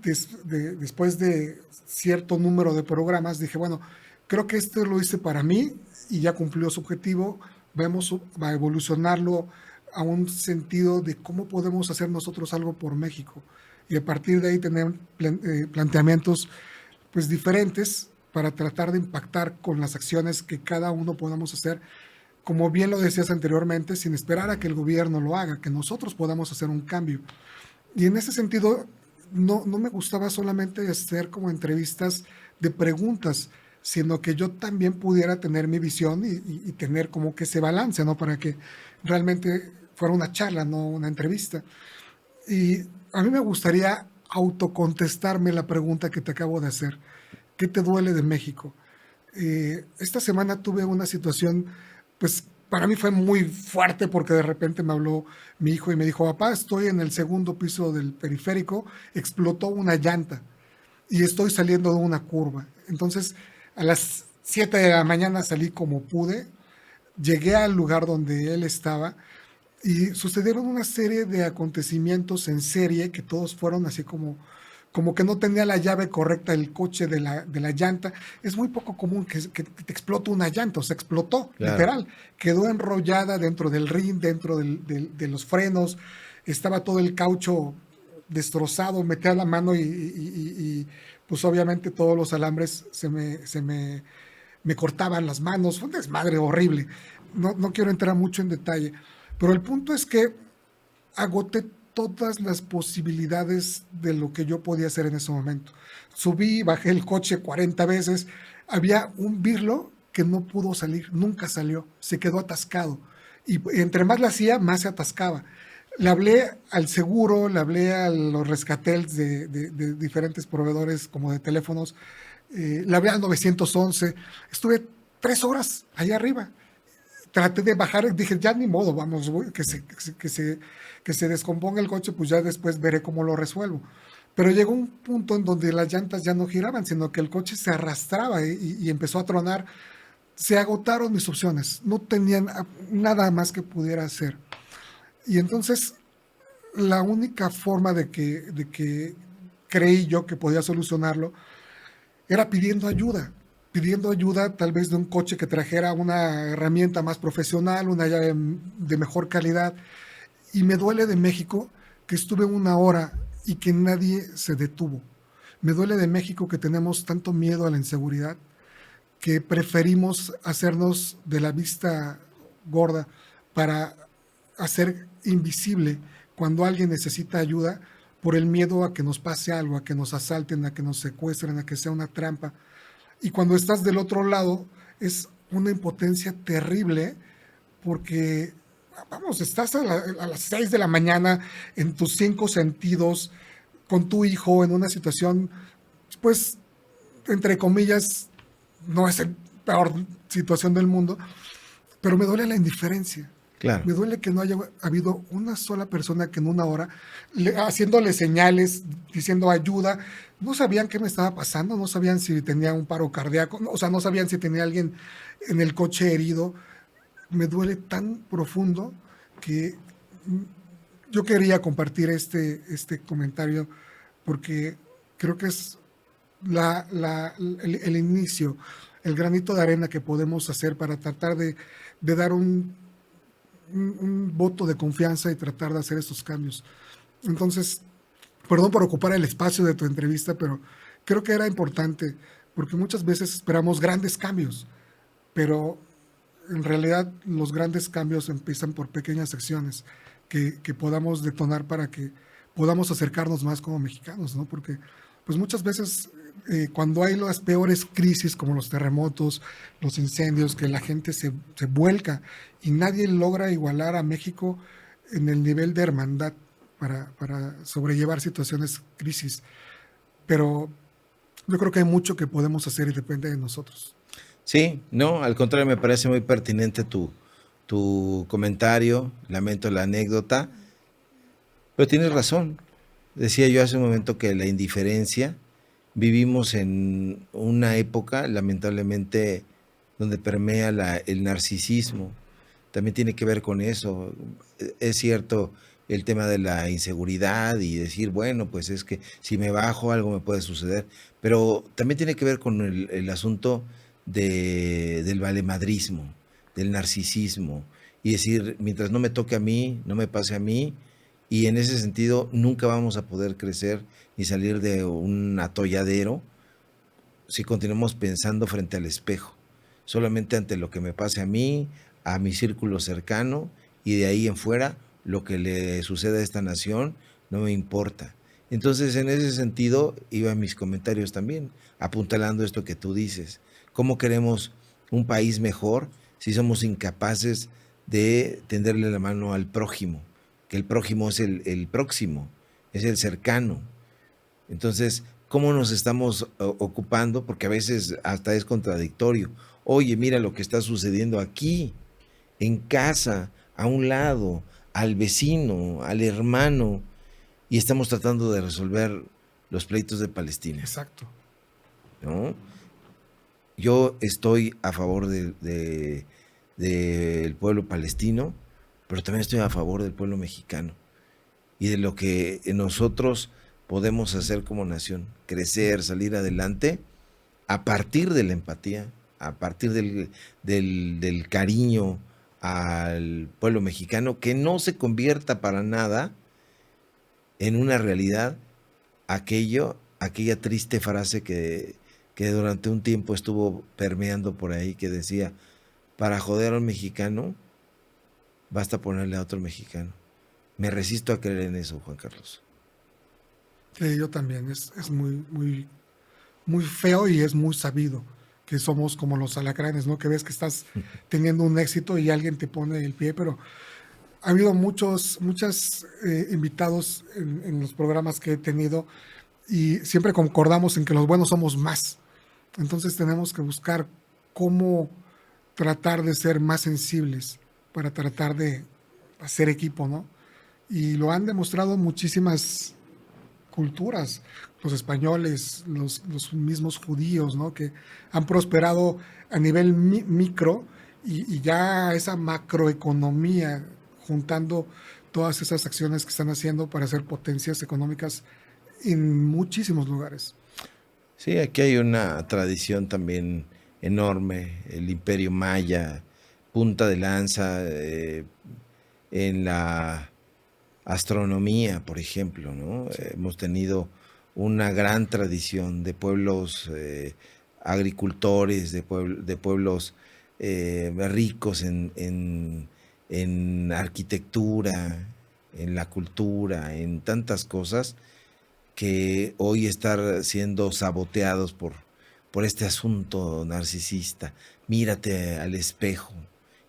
después de cierto número de programas, dije, bueno, creo que esto lo hice para mí y ya cumplió su objetivo, vamos a evolucionarlo a un sentido de cómo podemos hacer nosotros algo por México y a partir de ahí tener planteamientos pues diferentes para tratar de impactar con las acciones que cada uno podamos hacer, como bien lo decías anteriormente, sin esperar a que el gobierno lo haga, que nosotros podamos hacer un cambio. Y en ese sentido, no me gustaba solamente hacer como entrevistas de preguntas, sino que yo también pudiera tener mi visión y tener como que ese balance, ¿no? Para que realmente fuera una charla, no una entrevista. Y a mí me gustaría autocontestarme la pregunta que te acabo de hacer. ¿Qué te duele de México? Esta semana tuve una situación, pues para mí fue muy fuerte porque de repente me habló mi hijo y me dijo, papá, estoy en el segundo piso del periférico, explotó una llanta y estoy saliendo de una curva. Entonces, a las 7 de la mañana salí como pude, llegué al lugar donde él estaba y sucedieron una serie de acontecimientos en serie que todos fueron así como que no tenía la llave correcta el coche de la llanta. Es muy poco común que te explote una llanta, o sea, explotó, claro. Literal. Quedó enrollada dentro del ring, dentro de los frenos, estaba todo el caucho destrozado, metía la mano y pues obviamente todos los alambres se me cortaban las manos, fue un desmadre horrible. No quiero entrar mucho en detalle, pero el punto es que agoté todas las posibilidades de lo que yo podía hacer en ese momento. Subí, bajé el coche 40 veces, había un birlo que no pudo salir, nunca salió, se quedó atascado. Y entre más la hacía, más se atascaba. Le hablé al seguro, le hablé a los rescatels de diferentes proveedores como de teléfonos, le hablé al 911, estuve 3 horas allá arriba. Traté de bajar, dije, ya ni modo, vamos, que se descomponga el coche, pues ya después veré cómo lo resuelvo. Pero llegó un punto en donde las llantas ya no giraban, sino que el coche se arrastraba y empezó a tronar. Se agotaron mis opciones, no tenían nada más que pudiera hacer. Y entonces la única forma de que creí yo que podía solucionarlo era pidiendo ayuda tal vez de un coche que trajera una herramienta más profesional, una llave de mejor calidad. Y me duele de México que estuve 1 hora y que nadie se detuvo. Me duele de México que tenemos tanto miedo a la inseguridad que preferimos hacernos de la vista gorda para hacer invisible cuando alguien necesita ayuda por el miedo a que nos pase algo, a que nos asalten, a que nos secuestren, a que sea una trampa. Y cuando estás del otro lado es una impotencia terrible porque, vamos, estás a las 6 de la mañana en tus 5 sentidos con tu hijo en una situación, pues, entre comillas, no es la peor situación del mundo, pero me duele la indiferencia. Claro. Me duele que no haya habido una sola persona que en 1 hora, haciéndole señales, diciendo ayuda, no sabían qué me estaba pasando, no sabían si tenía un paro cardíaco, o sea, no sabían si tenía alguien en el coche herido. Me duele tan profundo que yo quería compartir este comentario porque creo que es el inicio, el granito de arena que podemos hacer para tratar de dar un voto de confianza y tratar de hacer estos cambios. Entonces, perdón por ocupar el espacio de tu entrevista, pero creo que era importante porque muchas veces esperamos grandes cambios, pero en realidad los grandes cambios empiezan por pequeñas acciones que podamos detonar para que podamos acercarnos más como mexicanos, ¿no? Porque pues muchas veces cuando hay las peores crisis como los terremotos, los incendios, que la gente se vuelca y nadie logra igualar a México en el nivel de hermandad para sobrellevar situaciones crisis. Pero yo creo que hay mucho que podemos hacer y depende de nosotros. Sí, no, al contrario, me parece muy pertinente tu comentario, lamento la anécdota, pero tienes razón. Decía yo hace un momento que la indiferencia, vivimos en una época, lamentablemente, donde permea el narcisismo. También tiene que ver con eso. Es cierto el tema de la inseguridad y decir, bueno, pues es que si me bajo algo me puede suceder, pero también tiene que ver con el asunto del valemadrismo, del narcisismo, y decir, mientras no me toque a mí, no me pase a mí, y en ese sentido nunca vamos a poder crecer ni salir de un atolladero si continuamos pensando frente al espejo, solamente ante lo que me pase a mí, a mi círculo cercano, y de ahí en fuera, lo que le suceda a esta nación no me importa. Entonces, en ese sentido, iban mis comentarios también, apuntalando esto que tú dices. ¿Cómo queremos un país mejor si somos incapaces de tenderle la mano al prójimo? Que el prójimo es el próximo, es el cercano. Entonces, ¿cómo nos estamos ocupando? Porque a veces hasta es contradictorio. Oye, mira lo que está sucediendo aquí, en casa, a un lado, al vecino, al hermano, y estamos tratando de resolver los pleitos de Palestina. Exacto. ¿No? Yo estoy a favor del pueblo palestino, pero también estoy a favor del pueblo mexicano y de lo que nosotros podemos hacer como nación, crecer, salir adelante a partir de la empatía, a partir del cariño al pueblo mexicano, que no se convierta para nada en una realidad aquella triste frase que durante un tiempo estuvo permeando por ahí, que decía, para joder a un mexicano, basta ponerle a otro mexicano. Me resisto a creer en eso, Juan Carlos. Sí, yo también. Es muy, muy, muy feo y es muy sabido que somos como los alacranes, ¿no? Que ves que estás teniendo un éxito y alguien te pone el pie, pero ha habido muchos invitados en los programas que he tenido y siempre concordamos en que los buenos somos más. Entonces tenemos que buscar cómo tratar de ser más sensibles para tratar de hacer equipo, ¿no? Y lo han demostrado muchísimas culturas, los españoles, los mismos judíos, ¿no? Que han prosperado a nivel micro y ya esa macroeconomía, juntando todas esas acciones que están haciendo para ser potencias económicas en muchísimos lugares. Sí, aquí hay una tradición también enorme, el Imperio Maya, punta de lanza en la astronomía, por ejemplo, ¿no? Sí. Hemos tenido una gran tradición de pueblos agricultores, de pueblos ricos en arquitectura, en la cultura, en tantas cosas que hoy están siendo saboteados por este asunto narcisista. Mírate al espejo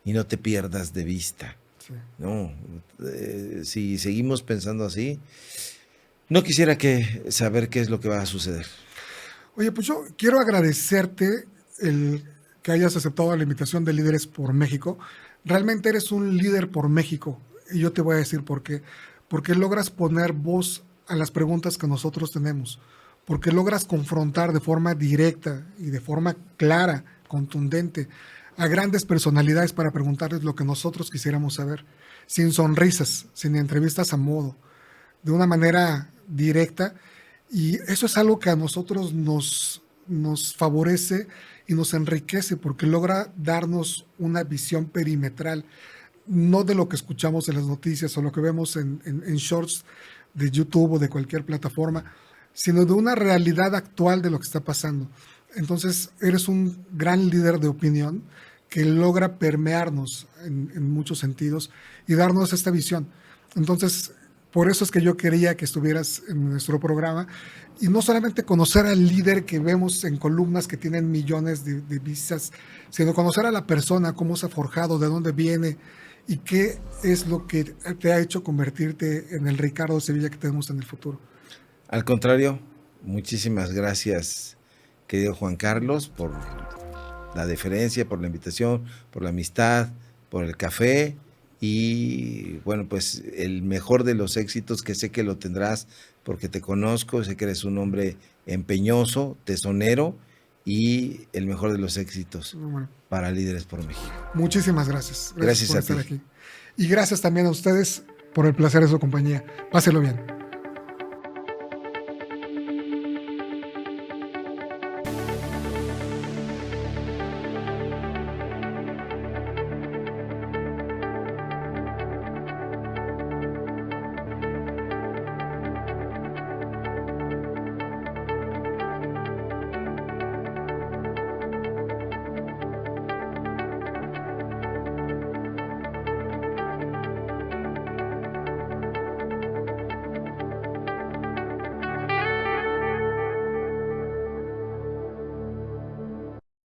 y no te pierdas de vista. Sí. No, si seguimos pensando así, no quisiera saber qué es lo que va a suceder. Oye, pues yo quiero agradecerte el que hayas aceptado la invitación de Líderes por México. Realmente eres un líder por México y yo te voy a decir por qué. Porque logras poner voz a las preguntas que nosotros tenemos, porque logras confrontar de forma directa y de forma clara, contundente, a grandes personalidades para preguntarles lo que nosotros quisiéramos saber, sin sonrisas, sin entrevistas a modo, de una manera directa, y eso es algo que a nosotros nos favorece y nos enriquece, porque logra darnos una visión perimetral, no de lo que escuchamos en las noticias o lo que vemos en shorts de YouTube o de cualquier plataforma, sino de una realidad actual de lo que está pasando. Entonces, eres un gran líder de opinión que logra permearnos en muchos sentidos y darnos esta visión. Entonces, por eso es que yo quería que estuvieras en nuestro programa y no solamente conocer al líder que vemos en columnas que tienen millones de vistas, sino conocer a la persona, cómo se ha forjado, de dónde viene y qué es lo que te ha hecho convertirte en el Ricardo Sevilla que tenemos en el futuro. Al contrario, muchísimas gracias, querido Juan Carlos, por la deferencia, por la invitación, por la amistad, por el café y bueno, pues el mejor de los éxitos, que sé que lo tendrás porque te conozco, sé que eres un hombre empeñoso, tesonero y el mejor de los éxitos para Líderes por México. Muchísimas gracias. Gracias por a estar ti. Aquí. Y gracias también a ustedes por el placer de su compañía. Páselo bien.